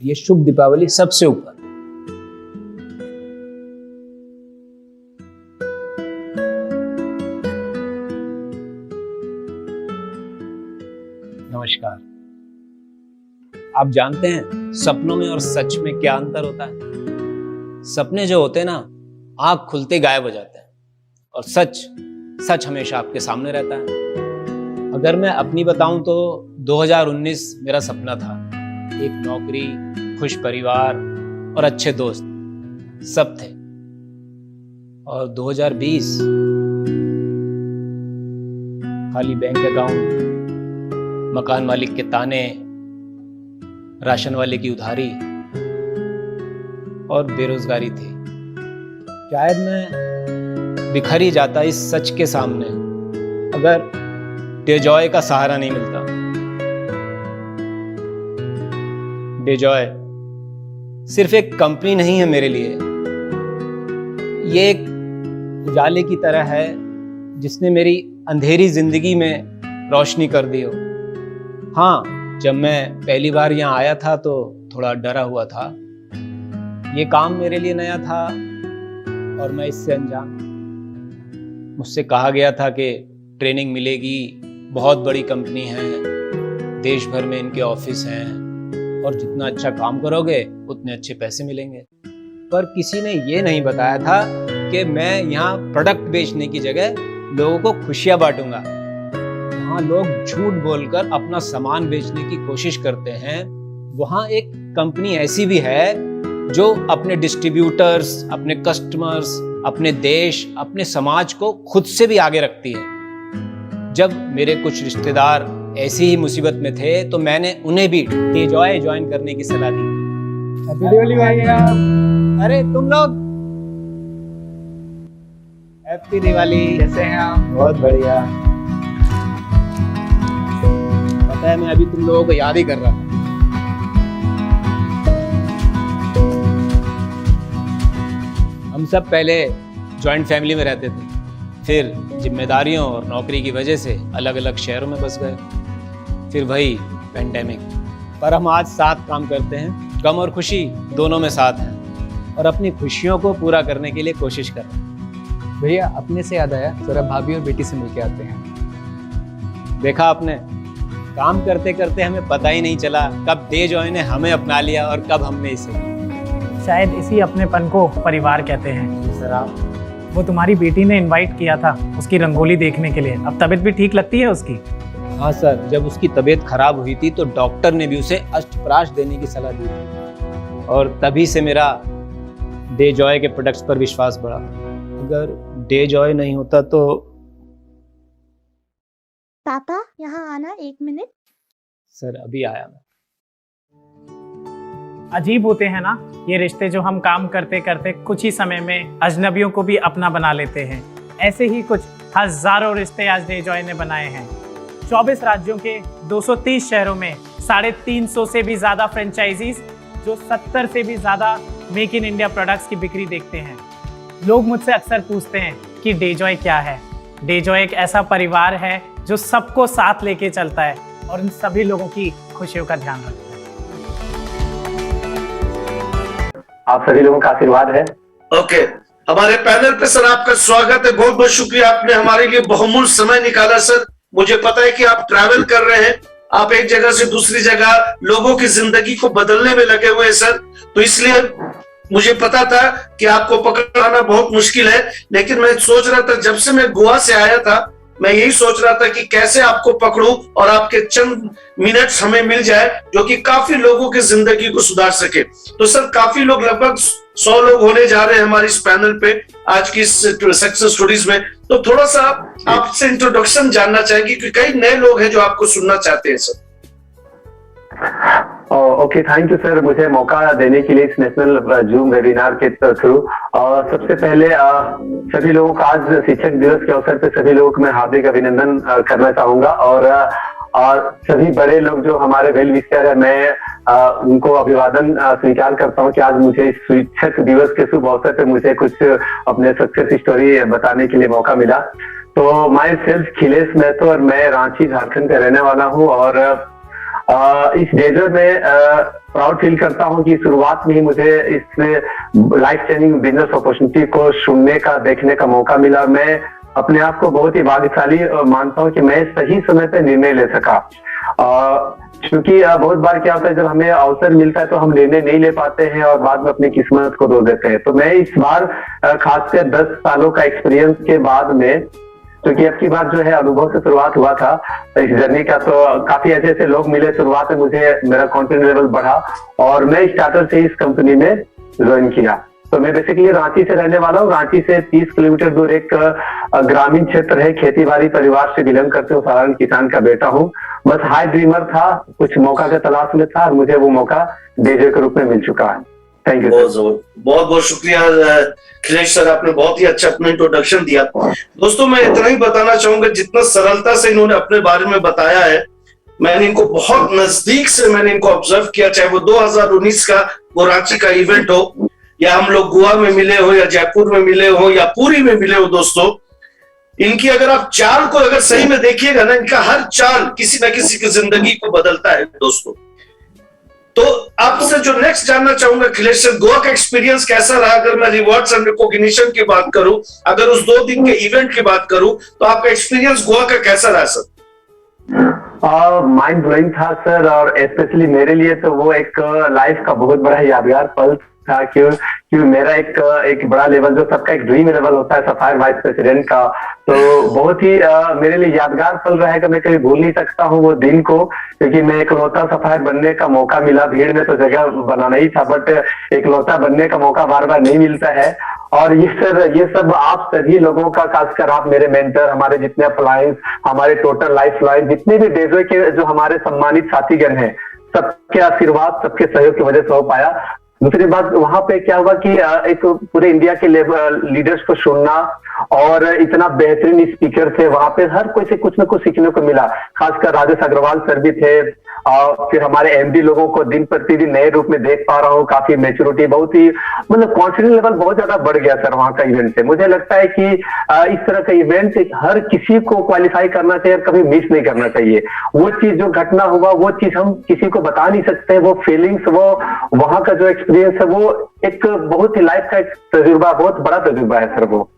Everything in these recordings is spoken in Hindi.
ये शुभ दीपावली सबसे ऊपर। नमस्कार। आप जानते हैं सपनों में और सच में क्या अंतर होता है? सपने जो होते हैं ना, आंख खुलते गायब हो जाते हैं, और सच हमेशा आपके सामने रहता है। अगर मैं अपनी बताऊं तो 2019 मेरा सपना था, एक नौकरी, खुश परिवार और अच्छे दोस्त सब थे। और 2020 खाली बैंक अकाउंट, मकान मालिक के ताने, राशन वाले की उधारी और बेरोजगारी थी। शायद मैं बिखर ही जाता इस सच के सामने अगर डेजॉय का सहारा नहीं मिलता। डेजॉय सिर्फ एक कंपनी नहीं है मेरे लिए, ये एक उजाले की तरह है जिसने मेरी अंधेरी जिंदगी में रोशनी कर दी हो। हाँ, जब मैं पहली बार यहाँ आया था तो थोड़ा डरा हुआ था। ये काम मेरे लिए नया था और मैं इससे अनजान। मुझसे कहा गया था कि ट्रेनिंग मिलेगी, बहुत बड़ी कंपनी है, देश भर में इनके ऑफिस हैं और जितना अच्छा काम करोगे उतने अच्छे पैसे मिलेंगे। पर किसी ने ये नहीं बताया था कि मैं यहाँ प्रोडक्ट बेचने की जगह लोगों को खुशियाँ बांटूंगा। यहाँ लोग झूठ बोलकर अपना सामान बेचने की कोशिश करते हैं। वहाँ एक कंपनी ऐसी भी है जो अपने डिस्ट्रीब्यूटर्स, अपने कस्टमर्स, अपने देश, अपने समाज को खुद से भी आगे रखती है। जब मेरे कुछ रिश्तेदार ऐसी ही मुसीबत में थे तो मैंने उन्हें भी डेजॉय ज्वाइन करने की सलाह दी। हैप्पी दिवाली भैया। अरे तुम लोग, हैप्पी दिवाली। कैसे हैं आप? बहुत बढ़िया। पता है, मैं अभी तुम लोगों को याद ही कर रहा था। हम सब पहले जॉइंट फैमिली में रहते थे, फिर जिम्मेदारियों और नौकरी की वजह से अलग अलग शहरों में बस गए, फिर वही पेंडेमिक। पर हम आज साथ काम करते हैं, गम और खुशी दोनों में साथ हैं और अपनी खुशियों को पूरा करने के लिए कोशिश कर रहे हैं। भैया, अपने से याद आया, जरा भाभी और बेटी से मिलके आते हैं। देखा आपने, काम करते करते हमें पता ही नहीं चला कब डेजॉय ने हमें अपना लिया और कब हमने इसे। शायद इसी अपनेपन को परिवार कहते हैं। सर आप, वो तुम्हारी बेटी ने इनवाइट किया था उसकी रंगोली देखने के लिए। अब तबीयत भी ठीक लगती है उसकी? हाँ सर, जब उसकी तबीयत खराब हुई थी तो डॉक्टर ने भी उसे अष्टप्राश देने की सलाह दी थी और तभी से मेरा डेजॉय के प्रोडक्ट्स पर विश्वास बढ़ा। अगर डेजॉय नहीं होता तो। पापा, यहाँ आना 1 मिनट। सर अभी आया मैं। अजीब होते हैं ना ये रिश्ते, जो हम काम करते करते कुछ ही समय में अजनबियों को भी अपना बना लेते हैं। ऐसे ही कुछ हजारों रिश्ते आज डेजॉय ने बनाए हैं। 24 राज्यों के 230 शहरों में 350 से भी ज्यादा फ्रेंचाइजीज, जो 70 से भी ज्यादा मेक इन इंडिया प्रोडक्ट्स की बिक्री देखते हैं। लोग मुझसे अक्सर पूछते हैं कि डेजॉय क्या है। डेजॉय एक ऐसा परिवार है जो सबको साथ लेके चलता है और इन सभी लोगों की खुशियों का ध्यान रखता है। आप सभी लोगों का आशीर्वाद है। ओके, हमारे पैनल पे सर आपका स्वागत है। बहुत बहुत शुक्रिया, आपने हमारे लिए बहुमूल्य समय निकाला सर। मुझे पता है कि आप ट्रैवल कर रहे हैं, आप एक जगह से दूसरी जगह लोगों की जिंदगी को बदलने में लगे हुए हैं सर। तो इसलिए मुझे पता था कि आपको पकड़ना बहुत मुश्किल है, लेकिन मैं सोच रहा था, जब से मैं गोवा से आया था मैं यही सोच रहा था कि कैसे आपको पकड़ूं और आपके चंद मिनट्स हमें मिल जाए जो कि काफी लोगों की जिंदगी को सुधार सके। तो सर, काफी लोग, लगभग 100 लोग होने जा रहे हैं हमारी इस पैनल पे आज की सक्सेस स्टोरीज में। तो थोड़ा सा आपसे इंट्रोडक्शन जानना चाहेंगे क्योंकि कई नए लोग हैं जो आपको सुनना चाहते हैं sir. Okay, thank you sir, मुझे मौका देने के लिए इस नेशनल जूम वेबिनार के थ्रू। और सबसे पहले सभी लोगों का आज शिक्षक दिवस के अवसर पे सभी लोगों को मैं हार्दिक अभिनंदन करना चाहूंगा। और सभी बड़े लोग जो हमारे वेल विशर है, मैं उनको अभिवादन स्वीकार करता हूं कि आज मुझे इस शिक्षक दिवस के शुभ अवसर पे मुझे कुछ अपने सक्सेस स्टोरी बताने के लिए मौका मिला। तो माई सेल्फ खिलेश महतो और मैं रांची झारखंड का रहने वाला हूँ और इस डेजर में प्राउड फील करता हूं कि शुरुआत में ही मुझे इसमें लाइफ चेंजिंग बिजनेस अपॉर्चुनिटी को सुनने का, देखने का मौका मिला। मैं अपने आप को बहुत ही भाग्यशाली मानता हूं कि मैं सही समय पे निर्णय ले सका। क्योंकि बहुत बार क्या होता है, जब हमें अवसर मिलता है तो हम निर्णय नहीं ले पाते हैं और बाद में अपनी किस्मत को धो देते हैं। तो मैं इस बार खासकर 10 सालों का एक्सपीरियंस के बाद में, क्योंकि अब की बार जो है अनुभव से शुरुआत हुआ था इस जर्नी का, तो काफी ऐसे ऐसे लोग मिले। शुरुआत में मुझे मेरा कॉन्फिडेंस लेवल बढ़ा और मैं स्टार्टर से इस कंपनी में ज्वाइन किया। तो मैं बेसिकली रांची से रहने वाला हूँ। रांची से 30 किलोमीटर दूर एक ग्रामीण क्षेत्र है, खेती बाड़ी परिवार से बिलोंग करते हुए साधारण किसान का बेटा हूँ। बस हाई ड्रीमर था, कुछ मौका के तलाश में था और मुझे वो मौका डेजॉय के रूप में मिल चुका है। Thank you. बहुत बहुत शुक्रिया खिलेश सर, आपने बहुत ही अच्छा अपना इंट्रोडक्शन दिया। दोस्तों, मैं इतना ही बताना चाहूंगा, जितना सरलता से इन्होंने अपने बारे में बताया है, मैंने इनको बहुत नजदीक से मैंने इनको ऑब्जर्व किया। चाहे वो 2019 का वो रांची का इवेंट हो, या हम लोग गोवा में मिले हो, या जयपुर में मिले हो, या पुरी में मिले हो, दोस्तों इनकी अगर आप चाल को अगर सही में देखिएगा ना, इनका हर चाल किसी ना किसी की जिंदगी को बदलता है दोस्तों। तो आपसे जो नेक्स्ट जानना चाहूंगा अखिलेश सर, गोवा का एक्सपीरियंस कैसा रहा? अगर मैं रिवॉर्ड्स एंड रिकॉग्निशन की बात करूं, अगर उस 2 दिन के इवेंट की बात करूं, तो आपका एक्सपीरियंस गोवा का कैसा रहा सर? माइंड ब्लोइंग था सर, और स्पेशली मेरे लिए तो वो एक लाइफ का बहुत बड़ा यादगार पल था। क्यों मेरा एक बड़ा लेवल, जो सबका एक ड्रीम लेवल होता है सफायर वाइस प्रेसिडेंट का, तो बहुत ही मेरे लिए यादगार पल रहेगा। मैं कभी भूल नहीं सकता हूँ वो दिन को, क्योंकि मैं इकलौता सफायर बनने का मौका मिला। भीड़ में तो जगह बनाना ही था, बट इकलौता बनने का मौका बार बार नहीं मिलता है। और ये सब आप सभी लोगों का, खासकर आप मेरे मेंटर, हमारे जितने अप्लायंस, हमारे टोटल लाइफ लाइन, जितने भी डेजो के जो हमारे सम्मानित साथीगण हैं, सबके आशीर्वाद, सबके सहयोग की वजह से हो पाया। दूसरी बात, वहां पे क्या हुआ कि एक पूरे इंडिया के लीडर्स को सुनना, और इतना बेहतरीन स्पीकर थे वहां पे, हर कोई से कुछ न कुछ सीखने को मिला। खासकर राजेश अग्रवाल सर भी थे, और फिर हमारे एमडी लोगों को दिन प्रतिदिन नए रूप में देख पा रहा हूँ। काफी मैच्योरिटी, बहुत ही मतलब कॉन्फिडेंस लेवल बहुत ज्यादा बढ़ गया सर वहां का इवेंट से। मुझे लगता है कि इस तरह का इवेंट हर किसी को क्वालिफाई करना चाहिए और कभी मिस नहीं करना चाहिए। वो चीज जो घटना हुआ, वो चीज हम किसी को बता नहीं सकते। वो फीलिंग्स, वो वहां का जो एक्सपीरियंस है, वो एक बहुत ही लाइफ का एक तजुर्बा, बहुत बड़ा तजुर्बा है सर वो।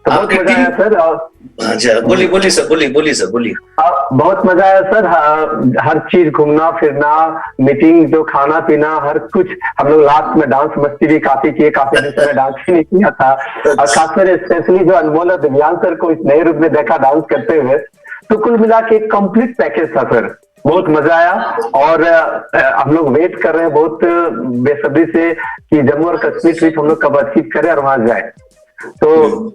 तो बहुत मजा आया सर। अच्छा, बोलिए सर, बोलिए। बहुत मजा आया सर। हर चीज, घूमना फिरना, मीटिंग, जो खाना पीना, हर कुछ। हम लोग लास्ट में डांस मस्ती भी काफी किए, काफी दिन से मैं डांस ही नहीं किया था। और खासकर स्पेशली जो अनमोल और दिव्यांग सर को इस नए रूप में देखा डांस करते हुए, तो कुल मिला के एक कंप्लीट पैकेज था सर। बहुत मजा आया, और हम लोग वेट कर रहे हैं बहुत बेसब्री से कि जम्मू और कश्मीर ट्रिप हम लोग कब अचीव करें और वहां जाए। तो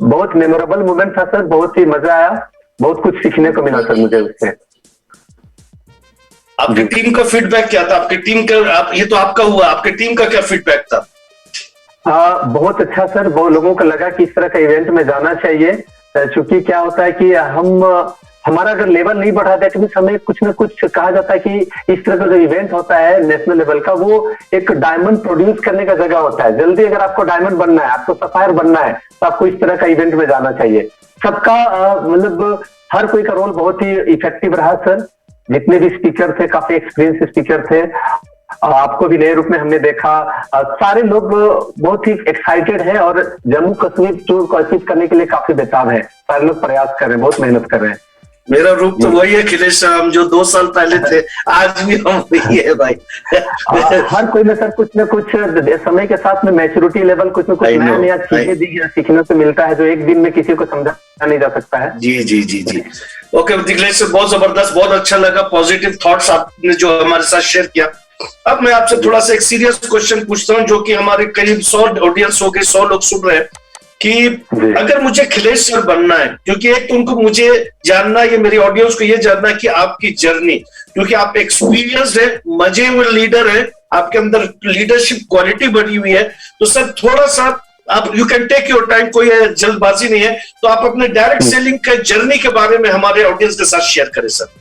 बहुत मेमोरेबल मोमेंट था सर, बहुत ही मजा आया, बहुत कुछ सीखने को मिला सर मुझे उससे। आपकी टीम का फीडबैक क्या था? आपकी टीम का, ये तो आपका हुआ, आपकी टीम का क्या फीडबैक था? बहुत अच्छा सर। बहुत लोगों को लगा कि इस तरह का इवेंट में जाना चाहिए, क्योंकि क्या होता है कि हमारा अगर लेवल नहीं बढ़ा दें, तो हमें कुछ ना कुछ कहा जाता है कि इस तरह का जो इवेंट होता है नेशनल लेवल का, वो एक डायमंड प्रोड्यूस करने का जगह होता है। जल्दी अगर आपको डायमंड बनना है, आपको सफायर बनना है, तो आपको इस तरह का इवेंट में जाना चाहिए। सबका मतलब हर कोई का रोल बहुत ही इफेक्टिव रहा सर। जितने भी स्पीकर थे, काफी एक्सपीरियंस स्पीकर थे। आपको भी नए रूप में हमने देखा। सारे लोग बहुत ही एक्साइटेड हैं, और जम्मू कश्मीर टूर को अचीव करने के लिए काफी बेताब है। सारे लोग प्रयास कर रहे हैं, बहुत मेहनत कर रहे हैं। मेरा रूप तो वही है अखिलेश, हम जो 2 साल पहले थे, आज भी हम वही है भाई। हर कोई में सर कुछ न कुछ समय के साथ में मैच्योरिटी लेवल, कुछ न कुछ नया चीजें सीखने को मिलता है, जो एक दिन में किसी को समझा नहीं जा सकता है। जी। ओके अखिलेश सर, बहुत जबरदस्त, बहुत अच्छा लगा, पॉजिटिव थॉट्स आपने जो हमारे साथ शेयर किया। अब मैं आपसे थोड़ा सा एक सीरियस क्वेश्चन पूछता हूँ, जो कि हमारे करीब 100 ऑडियंस हो गए, 100 लोग सुन रहे हैं, कि अगर मुझे अखिलेश सर बनना है, क्योंकि एक तो उनको मुझे जानना, ये मेरी ऑडियंस को ये जानना कि आपकी जर्नी, क्योंकि आप एक्सपीरियंस्ड है, मजे हुए लीडर है, आपके अंदर लीडरशिप क्वालिटी बढ़ी हुई है। तो सर थोड़ा सा आप, you can take your time, कोई जल्दबाजी नहीं है, तो आप अपने डायरेक्ट सेलिंग के जर्नी के बारे में हमारे ऑडियंस के साथ शेयर करें सर।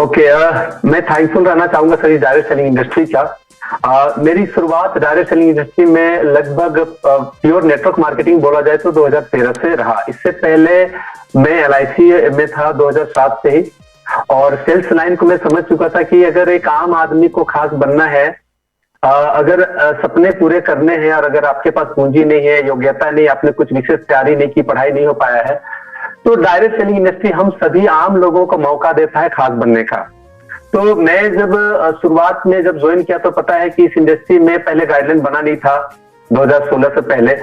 ओके, मैं थैंकफुल रहना चाहूंगा सर डायरेक्ट सेलिंग इंडस्ट्री का। मेरी शुरुआत डायरेक्ट सेलिंग इंडस्ट्री में लगभग प्योर नेटवर्क मार्केटिंग बोला जाए तो 2013 से रहा। इससे पहले मैं LIC में था 2007 से ही, और सेल्स लाइन को मैं समझ चुका था कि अगर एक आम आदमी को खास बनना है, अगर सपने पूरे करने हैं, और अगर आपके पास पूंजी नहीं है, योग्यता नहीं, आपने कुछ विशेष तैयारी नहीं की, पढ़ाई नहीं हो पाया है, तो डायरेक्ट सेलिंग इंडस्ट्री हम सभी आम लोगों को मौका देता है खास बनने का। तो मैं जब शुरुआत में जब ज्वाइन किया, तो पता है कि इस इंडस्ट्री में पहले गाइडलाइन बना नहीं था 2016 से पहले।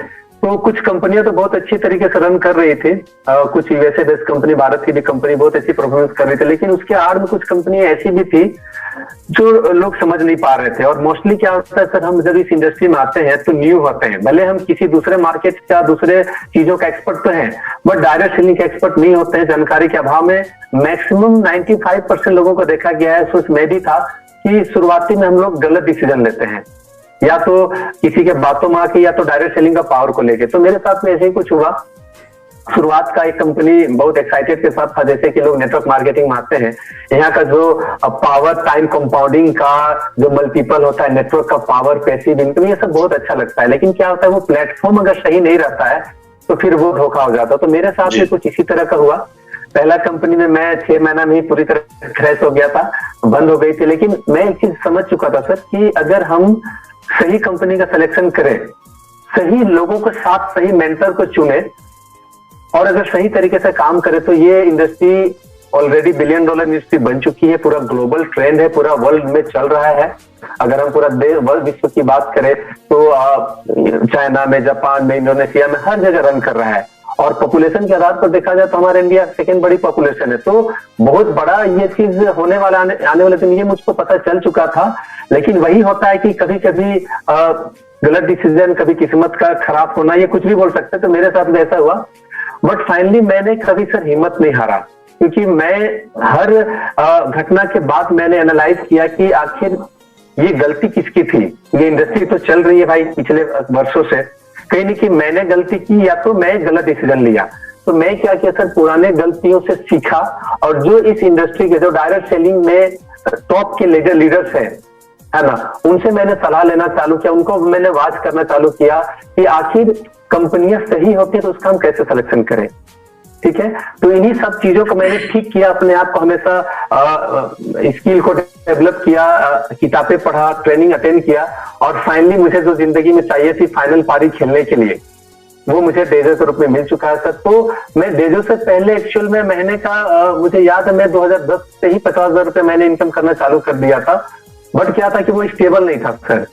तो कुछ कंपनियां तो बहुत अच्छी तरीके से रन कर रही थी, कुछ यूएसए बेस्ड कंपनी, भारत की भी कंपनी बहुत अच्छी परफॉर्मेंस कर रही थी, लेकिन उसके आड़ में कुछ कंपनियां ऐसी भी थी जो लोग समझ नहीं पा रहे थे। और मोस्टली क्या होता है सर, हम जब इस इंडस्ट्री में आते हैं तो न्यू होते हैं, भले हम किसी दूसरे मार्केट या दूसरे चीजों का एक्सपर्ट तो हैं, बट डायरेक्ट सेलिंग के एक्सपर्ट नहीं होते हैं। जानकारी के अभाव में मैक्सिमम 95% लोगों को देखा गया है, सोच में भी था, कि शुरुआती में हम लोग गलत डिसीजन लेते हैं, या तो किसी के बातों में आके, या तो डायरेक्ट सेलिंग का पावर को लेके। तो मेरे साथ में ऐसे ही कुछ हुआ। शुरुआत का एक कंपनी बहुत एक्साइटेड के साथ था, जैसे कि लोग नेटवर्क मार्केटिंग में आते हैं, यहाँ का जो पावर टाइम कंपाउंडिंग का जो मल्टीपल होता है, नेटवर्क का पावर, पैसिव इनकम, ये सब बहुत अच्छा लगता है। लेकिन क्या होता है, वो प्लेटफॉर्म अगर सही नहीं रहता है, तो फिर वो धोखा हो जाता। तो मेरे साथ में कुछ इसी तरह का हुआ। पहला कंपनी में मैं 6 महीना में ही पूरी तरह क्रैश हो गया था, बंद हो गई थी। लेकिन मैं एक चीज समझ चुका था सर कि अगर हम सही कंपनी का सिलेक्शन करें, सही लोगों के साथ, सही मेंटर को चुने और अगर सही तरीके से काम करें, तो ये इंडस्ट्री ऑलरेडी $1 बिलियन इंडस्ट्री बन चुकी है। पूरा ग्लोबल ट्रेंड है, पूरा वर्ल्ड में चल रहा है। अगर हम पूरा वर्ल्ड विश्व की बात करें तो चाइना में, जापान में, इंडोनेशिया में, हर जगह रन कर रहा है। और पॉपुलेशन के आधार पर देखा जाए तो हमारा इंडिया सेकेंड बड़ी पॉपुलेशन है। तो बहुत बड़ा ये चीज होने वाला, आने वाले दिन, ये मुझको पता चल चुका था। लेकिन वही होता है कि कभी कभी गलत डिसीजन, कभी किस्मत का खराब होना, ये कुछ भी बोल सकते हैं। तो मेरे साथ भी ऐसा हुआ। बट फाइनली मैंने कभी सर हिम्मत नहीं हारा, क्योंकि मैं हर घटना के बाद मैंने एनालाइज किया कि आखिर ये गलती किसकी थी। ये इंडस्ट्री तो चल रही है भाई पिछले वर्षों से, कहीं नहीं कि मैंने गलती की या तो मैं गलत डिसीजन लिया। तो मैं क्या किया सर, पुराने गलतियों से सीखा और जो इस इंडस्ट्री के, जो डायरेक्ट सेलिंग में टॉप के लीडर्स है ना, उनसे मैंने सलाह लेना चालू किया। उनको मैंने वाच करना चालू किया कि आखिर कंपनियां सही होती है तो उसका हम कैसे सिलेक्शन करें। ठीक है, तो इन्हीं सब चीजों को मैंने ठीक किया, अपने आप को हमेशा स्किल को डेवलप किया, किताबें पढ़ा, ट्रेनिंग अटेंड किया और फाइनली मुझे जो जिंदगी में चाहिए थी फाइनल पारी खेलने के लिए, वो मुझे डेजो के रूप में मिल चुका है सर। तो मैं डेजो से पहले एक्चुअल में महीने का मुझे याद है, मैं 2010 से ही 50,000 रुपए मैंने इनकम करना चालू कर दिया था। बट क्या था कि वो स्टेबल नहीं था सर,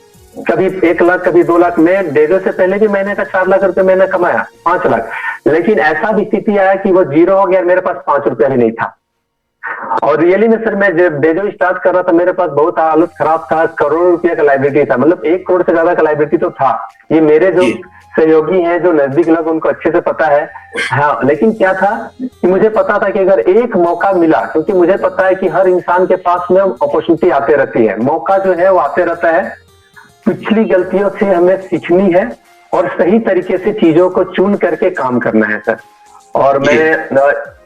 कभी 1 लाख, कभी 2 लाख। मैं डेजो से पहले भी महीने का 4 लाख रुपए मैंने कमाया, 5 लाख। लेकिन ऐसा भी स्थिति आया कि वो 0 हो गया, मेरे पास 5 रुपया भी नहीं था। और रियली में सर, मैं जब डेजो स्टार्ट कर रहा था मेरे पास बहुत हालत खराब था, करोड़ों रुपया का लाइबिलिटी था, मतलब 1 करोड़ से ज्यादा का लाइबिलिटी तो था। ये मेरे जो सहयोगी हैं, जो नजदीक लोग, उनको अच्छे से पता है। हाँ, लेकिन क्या था कि मुझे पता था कि अगर एक मौका मिला, क्योंकि मुझे पता है कि हर इंसान के पास में अपॉर्चुनिटी आते रहती है, मौका जो है वो आते रहता है। पिछली गलतियों से हमें सीखनी है और सही तरीके से चीजों को चुन करके काम करना है सर। और मैं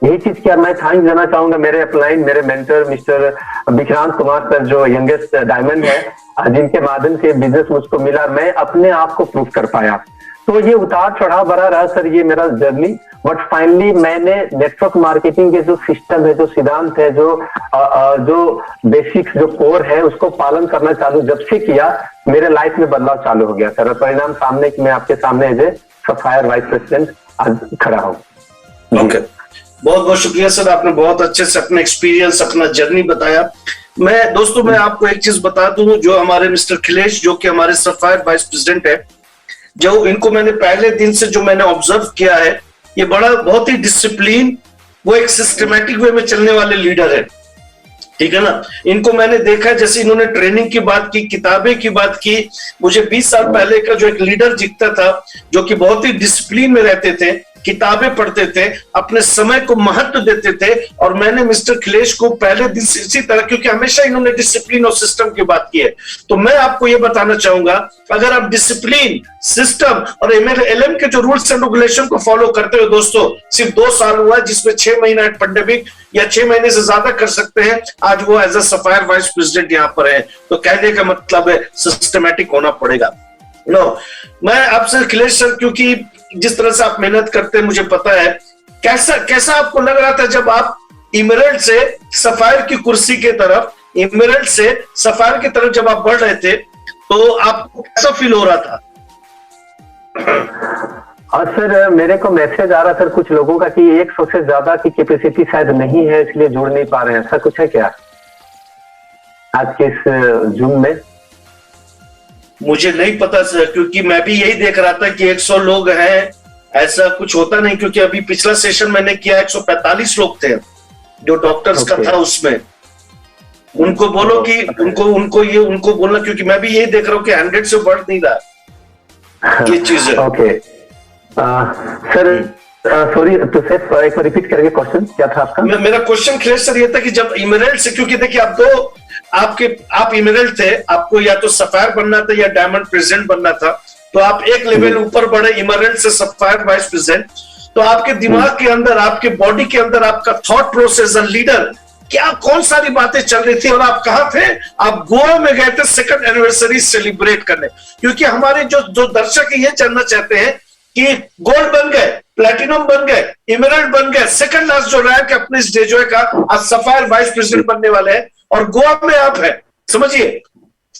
यही चीज क्या मैं थैंक्स देना चाहूंगा मेरे अपलाइन, मेरे mentor mister Vikrant Kumar sir, जो यंगेस्ट डायमंड है, जिनके माध्यम से बिजनेस मुझको मिला, मैं अपने आप को प्रूव कर पाया। तो ये उतार चढ़ाव भरा रहा सर ये मेरा जर्नी। बट फाइनली मैंने नेटवर्क मार्केटिंग के जो सिस्टम है, जो सिद्धांत है, जो बेसिक्स, जो कोर है, उसको पालन करना चालू जब से किया, मेरे लाइफ में बदलाव चालू हो गया सर। परिणाम सामने मैं आपके सामने as a Sapphire vice president आज खड़ा हूँ। ओके, बहुत बहुत शुक्रिया सर, आपने बहुत अच्छे से अपना एक्सपीरियंस, अपना जर्नी बताया। मैं दोस्तों, मैं आपको एक चीज बता दूं, जो हमारे मिस्टर खिलेश, जो कि हमारे सफायर वाइस प्रेसिडेंट है, जो इनको मैंने पहले दिन से जो मैंने ऑब्जर्व किया है, ये बहुत ही डिसिप्लिन, वो एक सिस्टमैटिक वे में चलने वाले लीडर है। ठीक है ना, इनको मैंने देखा, जैसे इन्होंने ट्रेनिंग की बात की, किताबें की बात की, मुझे 20 साल पहले का जो एक लीडर दिखता था, जो कि बहुत ही डिसिप्लिन में रहते थे, किताबें पढ़ते थे, अपने समय को महत्व देते थे। और मैंने मिस्टर खिलेश को पहले दिन से इसी तरह, क्योंकि हमेशा इन्होंने डिसिप्लिन और सिस्टम की बात की है, तो मैं आपको यह बताना चाहूंगा, अगर आप डिसिप्लिन, सिस्टम और एमएलएम के जो रूल्स एंड रेगुलेशन को फॉलो करते हो दोस्तों, सिर्फ 2 साल हुआ जिसमें 6 महीना पेंडेमिक या 6 महीने से ज्यादा कर सकते हैं, आज वो as a Sapphire vice president यहाँ पर है। तो कहने का मतलब है सिस्टमैटिक होना पड़ेगा। नो, मैं आपसे खिलेश सर, क्योंकि जिस तरह से आप मेहनत करते हैं मुझे पता है, कैसा आपको लग रहा था जब आप इमरल्ड से सफायर की कुर्सी के तरफ, इमरल्ड से सफायर की तरफ जब आप बढ़ रहे थे, तो आपको कैसा फील हो रहा था? और सर, मेरे को मैसेज आ रहा था कुछ लोगों का कि 100 से ज्यादा की कैपेसिटी शायद नहीं है, इसलिए जुड़ नहीं पा रहे हैं। ऐसा कुछ है क्या आज के इस जूम में? मुझे नहीं पता सर, क्योंकि मैं भी यही देख रहा था कि 100 लोग हैं, ऐसा कुछ होता नहीं, क्योंकि अभी पिछला सेशन मैंने किया 145 लोग थे जो डॉक्टर्स का था उसमें। उनको बोलो कि उनको बोलना, क्योंकि मैं भी यही देख रहा हूँ कि 100 से बढ़ नहीं रहा ये चीज है। ओके सर, सॉरी, तो सर एक बार रिपीट करेंगे क्वेश्चन, क्या था आपका? मेरा क्वेश्चन खिलेश सर ये था कि जब इमरल्ड से, क्योंकि देखिए आप इमरल्ड थे, आपको या तो सफायर बनना था या डायमंड प्रेसिडेंट बनना था, तो आप एक लेवल ऊपर बढ़े इमरल्ड से सफायर वाइस प्रेसिडेंट। तो आपके दिमाग के अंदर, आपके बॉडी के अंदर, आपका थॉट प्रोसेस लीडर, क्या कौन सारी बातें चल रही थी? और आप कहां थे? आप गोवा में गए थे 2nd एनिवर्सरी सेलिब्रेट करने, क्योंकि हमारे जो दर्शक ये जानना चाहते हैं कि गोल्ड बन गए, प्लेटिनम बन गए, इमरल्ड बन गए, सेकंड लास्ट जो रैंक अपने इस डेजॉय का आज सफायर वाइस प्रेसिडेंट बनने वाले हैं और गोवा में आप हैं। समझिए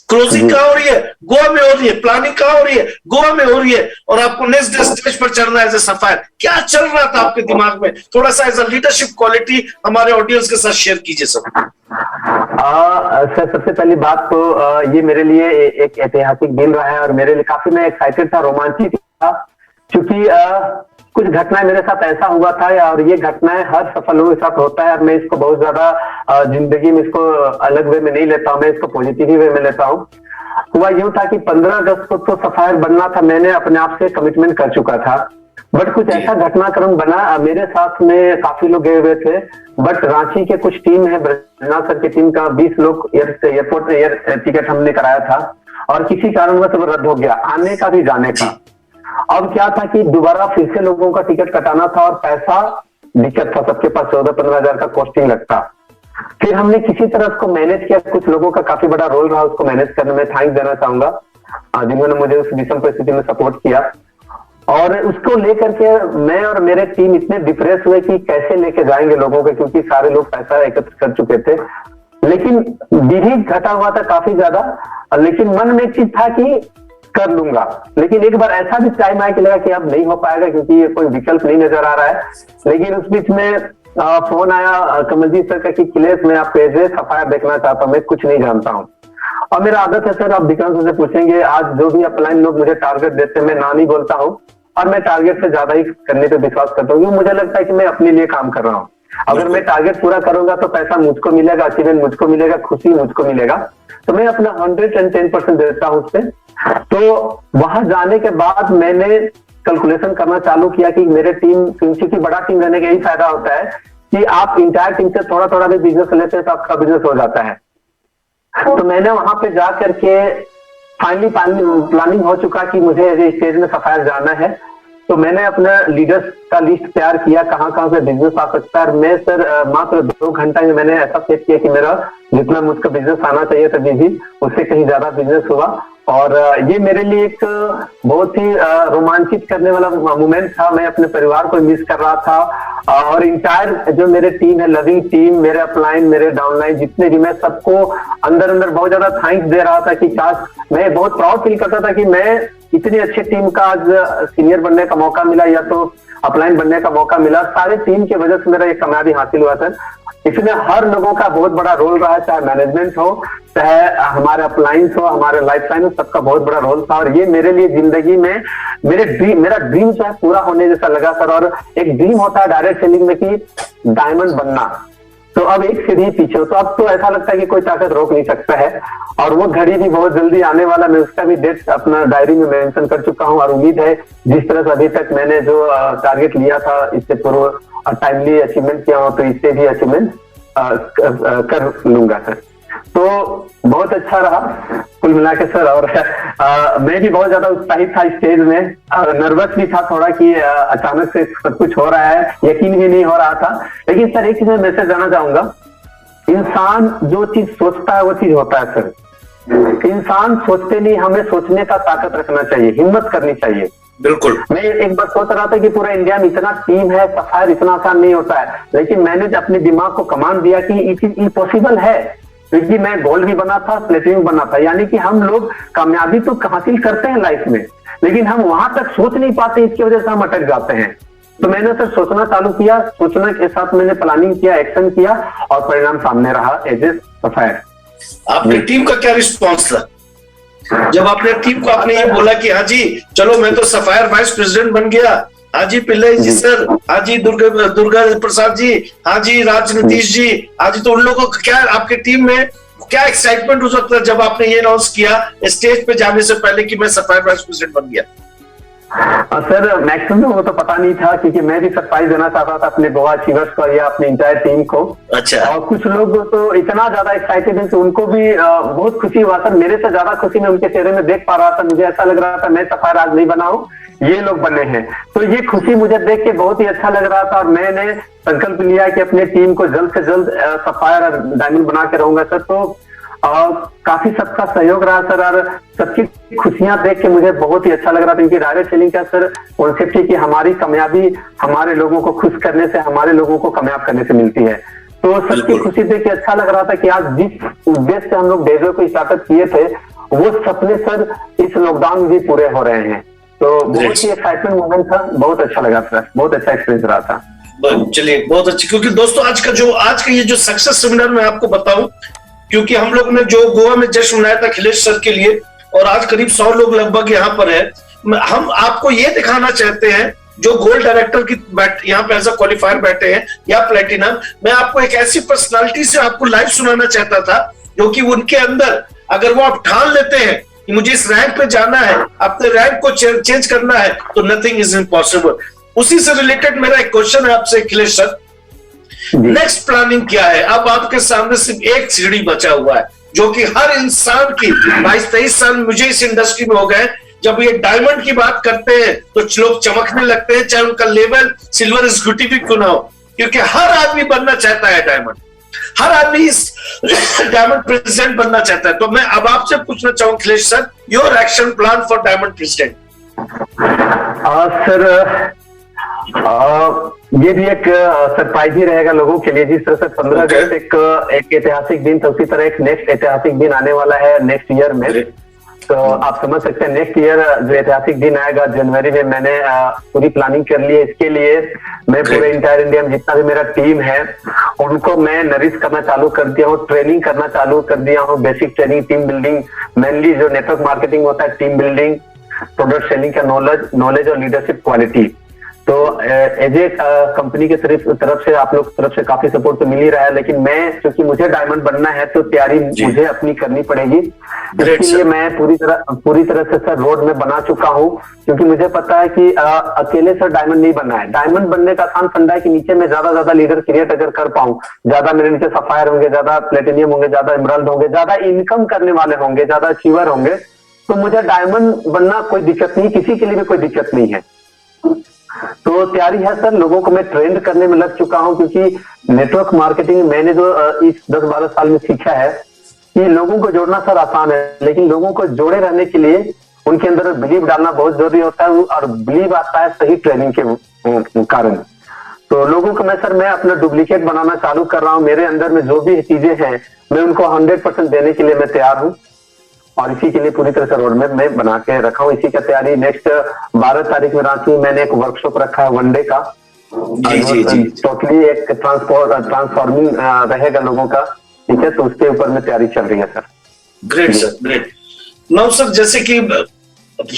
क्लोजिंग कहां हो रही है, गोवा में हो रही है, प्लानिंग कहां हो रही है, गोवा में हो रही है, और आपको नेक्स्ट स्टेज पर चढ़ना है एज ए सफायर। क्या चल रहा था आपके दिमाग में, थोड़ा सा एज अ लीडरशिप क्वालिटी हमारे ऑडियंस के साथ शेयर कीजिए सब। सर सबसे पहली बात तो ये मेरे लिए एक ऐतिहासिक दिन रहा है और मेरे लिए काफी मैं एक्साइटेड था, रोमांचित था, क्योंकि कुछ घटनाएं मेरे साथ ऐसा हुआ था और ये घटनाएं हर सफल लोगों के साथ होता है और मैं इसको बहुत ज्यादा जिंदगी में इसको अलग वे में नहीं लेता हूं, मैं इसको पॉजिटिव वे में लेता हूं। हुआ यूं था कि 15 अगस्त को तो सफायर बनना था, मैंने अपने आप से कमिटमेंट कर चुका था, बट कुछ ऐसा घटनाक्रम बना, मेरे साथ में काफी लोग गए हुए थे, बट रांची के कुछ टीम है, ब्रजनाथ सर की टीम का 20 लोग एयरपोर्ट एयर टिकट हमने कराया था और किसी कारणवश वो रद्द हो गया, आने का भी जाने का। अब क्या था कि दोबारा फिर से लोगों का टिकट कटाना था और पैसा दिक्कत था, सबके पास 14-15 हजार का कॉस्टिंग लगता। फिर हमने किसी तरह उसको मैनेज किया, कुछ लोगों का काफी बड़ा रोल रहा उसको मैनेज करने में, थैंक्स देना चाहूंगा जिन्होंने मुझे उस विषम परिस्थिति में सपोर्ट किया। और उसको लेकर के मैं और मेरे टीम इतने डिप्रेस हुए कि कैसे लेके जाएंगे लोगों को, क्योंकि सारे लोग पैसा एकत्र कर चुके थे, लेकिन विधि घटा हुआ था काफी ज्यादा, लेकिन मन में एक चीज था कि कर लूंगा। लेकिन एक बार ऐसा भी टाइम आया कि लगा कि अब नहीं हो पाएगा क्योंकि ये कोई विकल्प नहीं नजर आ रहा है। लेकिन उस बीच में फोन आया कमलजीत सर का कि अखिलेश मैं आपको एज ए सफायर देखना चाहता हूँ, मैं कुछ नहीं जानता हूँ। और मेरा आदत है सर, आप विक्रांत से पूछेंगे, आज जो भी अपलाइन लोग मुझे टारगेट देते हैं मैं ना नहीं बोलता हूँ और मैं टारगेट से ज्यादा ही करने पे विश्वास करता हूँ, क्योंकि मुझे लगता है कि मैं अपने लिए काम कर रहा हूँ। अगर मैं टारगेट पूरा करूंगा तो पैसा मुझको मिलेगा, अचीवमेंट मुझको मिलेगा, खुशी मुझको मिलेगा, तो मैं अपना 110% देता हूँ उससे। तो वहां जाने के बाद मैंने कैलकुलेशन करना चालू किया कि मेरे टीम, क्योंकि बड़ा टीम रहने का यही फायदा होता है कि आप इंटायर टीम से थोड़ा थोड़ा भी बिजनेस लेते हैं तो आपका बिजनेस हो जाता है। तो मैंने वहां पे जा करके फाइनली प्लानिंग हो चुका कि मुझे स्टेज में सफायर जाना है, तो मैंने अपना लीडर्स का लिस्ट तैयार किया कहाँ कहाँ से बिजनेस आ सकता है। मैं सर मात्र 2 घंटा में मैंने ऐसा सेट किया कि मेरा जितना मुझको बिजनेस आना चाहिए था जी उससे कहीं ज्यादा बिजनेस हुआ। और ये मेरे लिए एक बहुत ही रोमांचित करने वाला मोमेंट था। मैं अपने परिवार को मिस कर रहा था और इंटायर जो मेरे टीम है, लविंग टीम, मेरे अपलाइन, मेरे डाउनलाइन जितने भी, मैं सबको अंदर अंदर बहुत ज्यादा थैंक्स दे रहा था कि काश, मैं बहुत प्राउड फील करता था कि मैं इतनी अच्छी टीम का आज सीनियर बनने का मौका मिला या तो अपलाइन बनने का मौका मिला। सारे टीम की वजह से मेरा ये कामयाबी हासिल हुआ सर। इसमें हर लोगों का बहुत बड़ा रोल रहा है, चाहे मैनेजमेंट हो, चाहे हमारे अपलाइंस हो, हमारे लाइफलाइन हो, सबका बहुत बड़ा रोल था। और ये मेरे लिए जिंदगी में मेरा ड्रीम जो है पूरा होने जैसा लगा सर। और एक ड्रीम होता है डायरेक्ट सेलिंग में कि डायमंड बनना, तो अब एक सीढ़ी पीछे हो, तो अब तो ऐसा लगता है कि कोई ताकत रोक नहीं सकता है। और वो घड़ी भी बहुत जल्दी आने वाला, मैं उसका भी डेट अपना डायरी में मेंशन कर चुका हूँ। और उम्मीद है जिस तरह से अभी तक मैंने जो टारगेट लिया था इससे पूर्व टाइमली अचीवमेंट किया हो, तो इससे भी अचीवमेंट कर लूंगा सर। तो बहुत अच्छा रहा कुल मिला के सर। और मैं भी बहुत ज्यादा उत्साहित था स्टेज में, नर्वस भी था थोड़ा कि अचानक से सब कुछ हो रहा है, यकीन भी नहीं हो रहा था। लेकिन सर एक चीज मैं मैसेज देना चाहूंगा, इंसान जो चीज सोचता है वो चीज होता है सर। इंसान सोचते नहीं, हमें सोचने का ताकत रखना चाहिए, हिम्मत करनी चाहिए। बिल्कुल। मैं एक बार सोच रहा था कि पूरा इंडिया में इतना टीम है, सफायर इतना आसान नहीं होता है, लेकिन मैंने अपने दिमाग को कमांड दिया कि ये चीज इम्पॉसिबल है, क्योंकि मैं गोल्ड भी बना था, प्लेटिनम बना था। यानी कि हम लोग कामयाबी तो हासिल करते हैं लाइफ में, लेकिन हम वहां तक सोच नहीं पाते, इसकी वजह से हम अटक जाते हैं। तो मैंने सर सोचना चालू किया, सोचने के साथ मैंने प्लानिंग किया, एक्शन किया और परिणाम सामने रहा एज ए सफायर। आपकी टीम का क्या रिस्पॉन्स था जब आपने टीम को आपने ये बोला कि हाँ जी चलो मैं तो सफायर वाइस प्रेसिडेंट बन गया, हाँ जी पिल्लई जी सर, हाँ जी दुर्गा प्रसाद जी, हाँ जी राजनीतीश जी, हाँ जी, तो उन लोगों को क्या, आपके टीम में क्या एक्साइटमेंट हो सकता है जब आपने ये अनाउंस किया स्टेज पे जाने से पहले कि मैं सफायर वाइस प्रेसिडेंट बन गया? सर मैक्सिमम लोगों को तो पता नहीं था, क्योंकि मैं भी सरप्राइज देना चाहता था अपने गोवा अचीवर्स को या अपनी इंटायर टीम को। अच्छा। और कुछ लोग तो इतना ज्यादा एक्साइटेड है कि उनको भी बहुत खुशी हुआ सर। मेरे से ज्यादा खुशी मैं उनके चेहरे में देख पा रहा था। मुझे ऐसा लग रहा था मैं सफायर आज नहीं बना हूँ, ये लोग बने हैं। तो ये खुशी मुझे देख के बहुत ही अच्छा लग रहा था और मैंने संकल्प लिया कि अपने टीम को जल्द से जल्द सफायर और डायमंड बना के रहूंगा सर। तो और काफी सबका सहयोग रहा सर, और सबकी खुशियां देख के मुझे बहुत ही अच्छा लग रहा था, क्योंकि डायरेक्ट सेलिंग का सर कॉन्सेप्ट है कि हमारी कामयाबी हमारे लोगों को खुश करने से, हमारे लोगों को कामयाब करने से मिलती है। तो सबकी खुशी देख के अच्छा लग रहा था कि आज जिस उद्देश्य से हम लोग डेजो को स्टार्टअप किए थे, वो सपने सर इस लॉकडाउन में भी पूरे हो रहे हैं। तो बहुत ही एक्साइटमेंट मोमेंट था, बहुत अच्छा लगा सर, बहुत अच्छा एक्सपीरियंस रहा था। चलिए बहुत अच्छी, क्योंकि दोस्तों आज का ये जो सक्सेस सेमिनार मैं आपको बताऊं, क्योंकि हम लोग ने जो गोवा में जश्न मनाया था अखिलेश सर के लिए, और आज करीब 100 लोग लगभग यहाँ पर है। हम आपको ये दिखाना चाहते हैं, जो गोल्ड डायरेक्टर की यहाँ पे एज अ क्वालिफायर बैठे हैं या प्लेटिनम, मैं आपको एक ऐसी पर्सनालिटी से आपको लाइव सुनाना चाहता था, जो कि उनके अंदर अगर वो आप ठान लेते हैं कि मुझे इस रैंक पे जाना है, अपने रैंक को चेंज करना है, तो नथिंग इज इम्पॉसिबल। उसी से रिलेटेड मेरा एक क्वेश्चन है आपसे अखिलेश सर, नेक्स्ट प्लानिंग क्या है? अब आपके सामने सिर्फ एक सीढ़ी बचा हुआ है, जो कि हर इंसान की 22-23 साल मुझे इस इंडस्ट्री में हो गए, जब ये डायमंड की बात करते हैं तो लोग चमकने लगते हैं, चाहे उनका लेवल सिल्वर एग्जीक्यूटिव भी क्यों ना हो, क्योंकि हर आदमी बनना चाहता है डायमंड, हर आदमी इस डायमंड प्रेसिडेंट बनना चाहता है। तो मैं अब आपसे पूछना चाहूँ Akhilesh sir, your action plan for diamond president. Sir ये भी एक सरप्राइज ही रहेगा लोगों के लिए। जिस तरह से 15 अगस्त एक ऐतिहासिक दिन था, उसी तरह एक नेक्स्ट ऐतिहासिक दिन आने वाला है नेक्स्ट ईयर में। तो आप समझ सकते हैं नेक्स्ट ईयर जो ऐतिहासिक दिन आएगा जनवरी में, मैंने पूरी प्लानिंग कर ली है। इसके लिए मैं पूरे इंटायर इंडिया में जितना भी मेरा टीम है उनको मैं नरिश करना चालू कर दिया हूँ, ट्रेनिंग करना चालू कर दिया हूँ, basic training, team building, mainly जो नेटवर्क मार्केटिंग होता है, टीम बिल्डिंग, प्रोडक्ट सेलिंग का नॉलेज और लीडरशिप क्वालिटी। तो एज ए कंपनी के तरफ से आप लोग तरफ से काफी सपोर्ट तो मिल ही रहा है, लेकिन मैं क्योंकि मुझे डायमंड बनना है तो तैयारी मुझे अपनी करनी पड़ेगी। इसके लिए मैं पूरी तरह से सर रोड में बना चुका हूँ, क्योंकि मुझे पता है कि अकेले सर डायमंड नहीं बनना है। डायमंड बनने का आसान फंडा है कि नीचे में ज्यादा लीडर क्रिएट अगर कर पाऊं, ज्यादा मेरे नीचे सफायर होंगे, ज्यादा प्लेटिनियम होंगे, ज्यादा एमराल्ड होंगे, ज्यादा इनकम करने वाले होंगे, ज्यादा अचीवर होंगे, तो मुझे डायमंड बनना कोई दिक्कत नहीं, किसी के लिए भी कोई दिक्कत नहीं है। तो तैयारी है सर, लोगों को मैं ट्रेंड करने में लग चुका हूं, क्योंकि नेटवर्क मार्केटिंग मैंने जो इस 10-12 साल में सीखा है कि लोगों को जोड़ना सर आसान है, लेकिन लोगों को जोड़े रहने के लिए उनके अंदर बिलीव डालना बहुत जरूरी होता है, और बिलीव आता है सही ट्रेनिंग के कारण। तो लोगों को मैं अपना डुप्लीकेट बनाना चालू कर रहा हूँ। मेरे अंदर में जो भी चीजें हैं मैं उनको 100% देने के लिए मैं तैयार हूँ, और इसी के लिए पूरी तरह से रोड मैप में बना के रखा हूँ। इसी का तैयारी नेक्स्ट 12 तारीख में रांची में मैंने एक वर्कशॉप रखा है 1 डे का। टोटली एक ट्रांसफॉर्मिंग रहेगा लोगों का, ठीक है, तो उसके ऊपर में तैयारी चल रही है sir. Great sir, great. Now sir, जैसे कि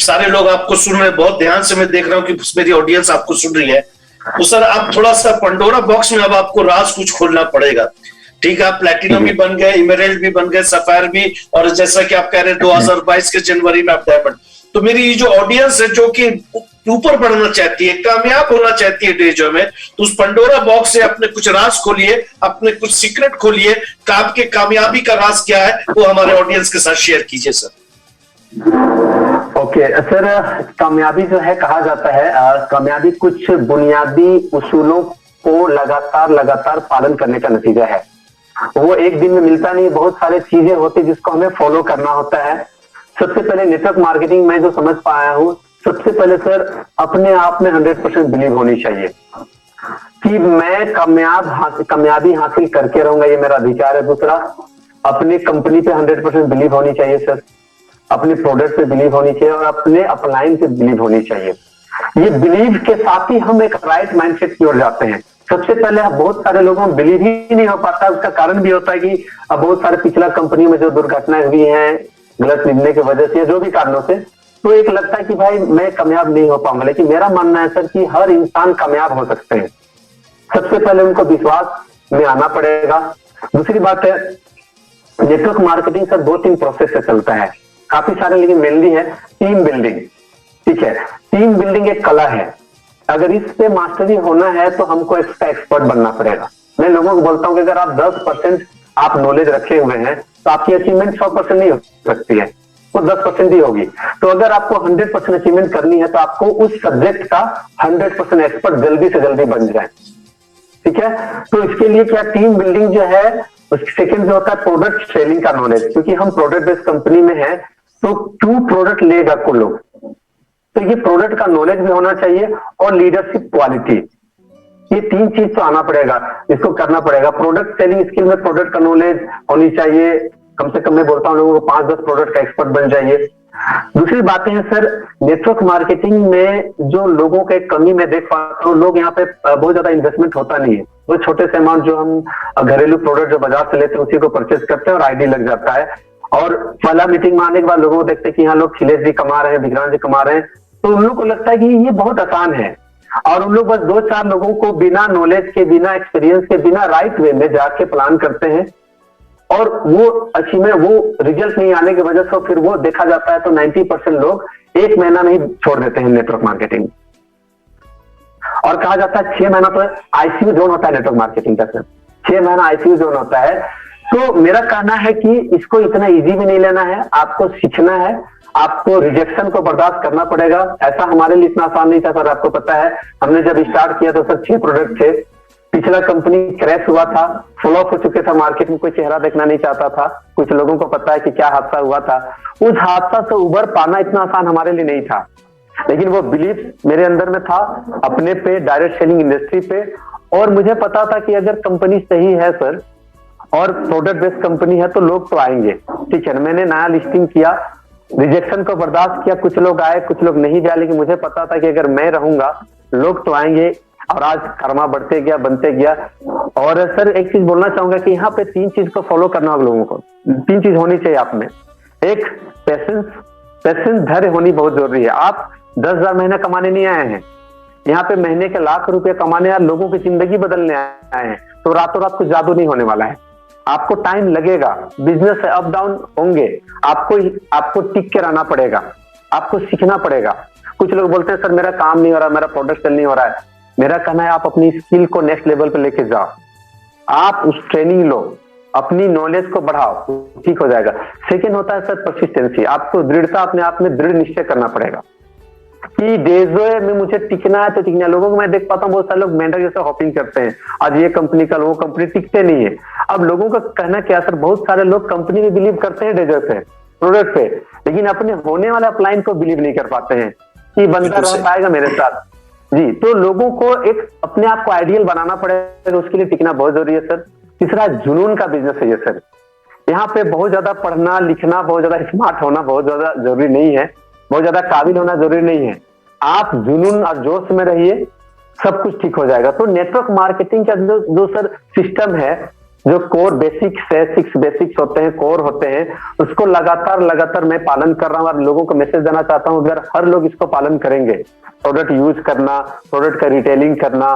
सारे लोग आपको सुन रहे हैं, बहुत ध्यान से मैं देख रहा हूँ कि मेरी ऑडियंस आपको सुन रही है, तो सर आप थोड़ा सा पंडोरा बॉक्स में अब आपको राज कुछ खोलना पड़ेगा। ठीक है, आप प्लैटिनम भी बन गए, इमराल्ड भी बन गए, सफायर भी, और जैसा कि आप कह रहे हैं 2022 के जनवरी में आप डायमंड। तो मेरी ये जो ऑडियंस है जो कि ऊपर बढ़ना चाहती है, कामयाब होना चाहती है डेजो में, तो उस पंडोरा बॉक्स से अपने कुछ राज खोलिए, अपने कुछ सीक्रेट खोलिए, आपके कामयाबी का राज क्या है वो हमारे ऑडियंस के साथ शेयर कीजिए सर। ओके सर, कामयाबी जो है कहा जाता है, कामयाबी कुछ बुनियादी उसूलों को लगातार पालन करने का नतीजा है। वो एक दिन में मिलता नहीं, बहुत सारे चीजें होती जिसको हमें फॉलो करना होता है। सबसे पहले नेटवर्क मार्केटिंग में जो समझ पाया हूँ, सबसे पहले सर अपने आप में 100% बिलीव होनी चाहिए कि मैं कामयाबी हासिल करके रहूंगा, ये मेरा अधिकार है। दूसरा, अपनी कंपनी पे 100% बिलीव होनी चाहिए सर, अपने प्रोडक्ट पे बिलीव होनी चाहिए, और अपने अपलाइन पे बिलीव होनी चाहिए। ये बिलीव के साथ ही हम एक राइट माइंडसेट की ओर जाते हैं। सबसे पहले बहुत सारे लोगों में बिलीव ही नहीं हो पाता। उसका कारण भी होता है कि अब बहुत सारे पिछला कंपनियों में जो दुर्घटनाएं हुई हैं गलत निर्णय की वजह से, जो भी कारणों से, तो एक लगता है कि भाई मैं कामयाब नहीं हो पाऊंगा। लेकिन मेरा मानना है सर कि हर इंसान कामयाब हो सकते हैं। सबसे पहले उनको विश्वास में आना पड़ेगा। दूसरी बात है, नेटवर्क मार्केटिंग सर 2-3 प्रोसेस से चलता है, काफी सारे, लेकिन मेनली है टीम बिल्डिंग। ठीक है, टीम बिल्डिंग एक कला है, अगर इस पे मास्टरी होना है तो हमको इसका एक्सपर्ट बनना पड़ेगा। मैं लोगों को बोलता हूँ कि अगर आप 10% आप नॉलेज रखे हुए हैं तो आपकी अचीवमेंट 100% नहीं हो सकती है, वो 10% ही होगी। तो अगर आपको 100% अचीवमेंट करनी है तो आपको उस सब्जेक्ट का 100% एक्सपर्ट जल्दी से जल्दी बन जाए। ठीक है, तो इसके लिए क्या टीम बिल्डिंग जो है सेकंड जो होता है प्रोडक्ट सेलिंग का नॉलेज, क्योंकि हम प्रोडक्ट बेस्ड कंपनी में हैं, तो क्यों प्रोडक्ट लेगा कोई लोग, तो ये प्रोडक्ट का नॉलेज भी होना चाहिए और लीडरशिप क्वालिटी, ये 3 चीज तो आना पड़ेगा, इसको करना पड़ेगा। प्रोडक्ट सेलिंग स्किल में प्रोडक्ट का नॉलेज होनी चाहिए, कम से कम मैं बोलता हूँ लोगों को 5-10 प्रोडक्ट का एक्सपर्ट बन जाइए। दूसरी बातें हैं सर, नेटवर्क मार्केटिंग में जो लोगों के कमी मैं देख पाता हूँ, लोग यहाँ पे बहुत ज्यादा इन्वेस्टमेंट होता नहीं है, वो छोटे से अमाउंट जो हम घरेलू प्रोडक्ट जो बाजार से लेते हैं उसी को परचेज करते हैं और आईडी लग जाता है, और पहला मीटिंग में आने के बाद लोगों को देखते हैं कि यहाँ लोग खिलेश जी कमा रहे हैं, विक्रांत जी कमा रहे हैं, तो उन लोग को लगता है कि ये बहुत आसान है, और उन लोग बस 2-4 लोगों को बिना नॉलेज के, बिना एक्सपीरियंस के, बिना राइट वे में जाके प्लान करते हैं, और वो अच्छी में वो रिजल्ट नहीं आने की वजह से फिर वो देखा जाता है तो 90% लोग 1 महीना नहीं छोड़ देते हैं नेटवर्क मार्केटिंग। और कहा जाता है 6 महीना तो आईसीयू जोन होता है नेटवर्क मार्केटिंग का सर, 6 महीना आईसीयू जोन होता है। तो मेरा कहना है कि इसको इतना इजी भी नहीं लेना है, आपको सीखना है, आपको रिजेक्शन को बर्दाश्त करना पड़ेगा। ऐसा हमारे लिए इतना आसान नहीं था सर, आपको पता है हमने जब स्टार्ट किया तो सर 6 प्रोडक्ट थे, पिछला कंपनी क्रैश हुआ था, फ्लॉप हो चुके था, मार्केट में कोई चेहरा देखना नहीं चाहता था, कुछ लोगों को पता है कि क्या हादसा हुआ था। उस हादसा से उबर पाना इतना आसान हमारे लिए नहीं था, लेकिन वो बिलीफ मेरे अंदर में था अपने पे, डायरेक्ट सेलिंग इंडस्ट्री पे, और मुझे पता था कि अगर कंपनी सही है सर और प्रोडक्ट बेस्ड कंपनी है तो लोग तो आएंगे। ठीक है, मैंने नया लिस्टिंग किया, रिजेक्शन को बर्दाश्त किया, कुछ लोग आए कुछ लोग नहीं गया, लेकिन मुझे पता था कि अगर मैं रहूंगा लोग तो आएंगे, और आज कर्मा बढ़ते गया, बनते गया। और सर एक चीज बोलना चाहूंगा कि यहाँ पे 3 चीज को फॉलो करना होगा लोगों को, 3 चीज होनी चाहिए आप में। एक पेशेंस, धैर्य होनी बहुत जरूरी है। आप 10,000 महीना कमाने नहीं आए हैं, यहाँ पे महीने के लाख रुपए कमाने या लोगों की जिंदगी बदलने आए हैं, तो रातों रात कुछ जादू नहीं होने वाला है। आपको टाइम लगेगा, बिजनेस अप डाउन होंगे, आपको टिक के रहना पड़ेगा, आपको सीखना पड़ेगा। कुछ लोग बोलते हैं सर मेरा काम नहीं हो रहा, मेरा प्रोडक्ट सेल नहीं हो रहा है। मेरा कहना है आप अपनी स्किल को नेक्स्ट लेवल पे लेके जाओ, आप उस ट्रेनिंग लो, अपनी नॉलेज को बढ़ाओ, ठीक हो जाएगा। सेकेंड होता है सर परसिस्टेंसी, आपको दृढ़ता, अपने आप में दृढ़ निश्चय करना पड़ेगा कि डेजोए में मुझे टिकना है तो टिकना है। लोगों को मैं देख पाता हूँ बहुत सारे लोग मेंढक जैसे हॉपिंग करते हैं, आज ये कंपनी कल वो कंपनी, टिकते नहीं है। अब लोगों का कहना क्या सर, बहुत सारे लोग कंपनी में बिलीव करते हैं डेजो पे, प्रोडक्ट पे, लेकिन अपने होने वाला क्लाइंट को बिलीव नहीं कर पाते हैं कि बंदा रह पाएगा मेरे साथ जी। तो लोगों को एक अपने आप को आइडियल बनाना पड़ेगा, उसके लिए टिकना बहुत जरूरी है सर। तीसरा जुनून का बिजनेस है ये सर, यहाँ पे बहुत ज्यादा पढ़ना लिखना, बहुत ज्यादा स्मार्ट होना बहुत ज्यादा जरूरी नहीं है, बहुत ज्यादा काबिल होना जरूरी नहीं है। आप जुनून और जोश में रहिए, सब कुछ ठीक हो जाएगा। तो नेटवर्क मार्केटिंग का जो सर सिस्टम है, जो कोर बेसिक्स है, 6 बेसिक्स होते हैं, कोर होते हैं, उसको लगातार मैं पालन कर रहा हूँ और लोगों को मैसेज देना चाहता हूँ, अगर हर लोग इसको पालन करेंगे, प्रोडक्ट यूज करना, प्रोडक्ट का रिटेलिंग करना,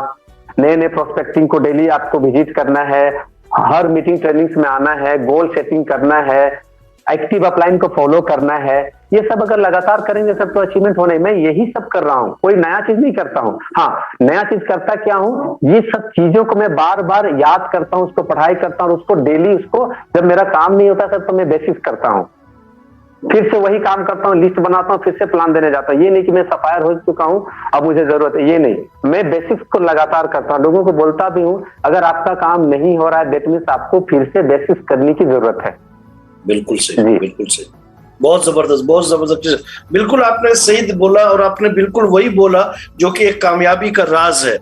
नए प्रोस्पेक्टिंग को डेली आपको विजिट करना है, हर मीटिंग ट्रेनिंग्स में आना है, गोल सेटिंग करना है, एक्टिव अपलाइन को फॉलो करना है, ये सब अगर लगातार करेंगे सब तो अचीवमेंट होने। मैं यही सब कर रहा हूँ, कोई नया चीज नहीं करता हूँ। हाँ, नया चीज करता क्या हूँ, ये सब चीजों को मैं बार बार याद करता हूँ, उसको पढ़ाई करता हूँ, उसको डेली, उसको जब मेरा काम नहीं होता सर तो मैं बेसिक्स करता हूँ, फिर से वही काम करता हूँ, लिस्ट बनाता हूँ, फिर से प्लान देने जाता हूँ। ये नहीं कि मैं सफायर हो चुका हूँ अब मुझे जरूरत है, ये नहीं, मैं बेसिक्स को लगातार करता हूँ। लोगों को बोलता भी हूँ अगर आपका काम नहीं हो रहा है दैट मीन्स आपको फिर से बेसिक्स करने की जरूरत है। बिल्कुल सही, बिल्कुल सही, बहुत जबरदस्त, बहुत जबरदस्त। बिल्कुल आपने सही बोला, और आपने बिल्कुल वही बोला जो कि एक कामयाबी का राज है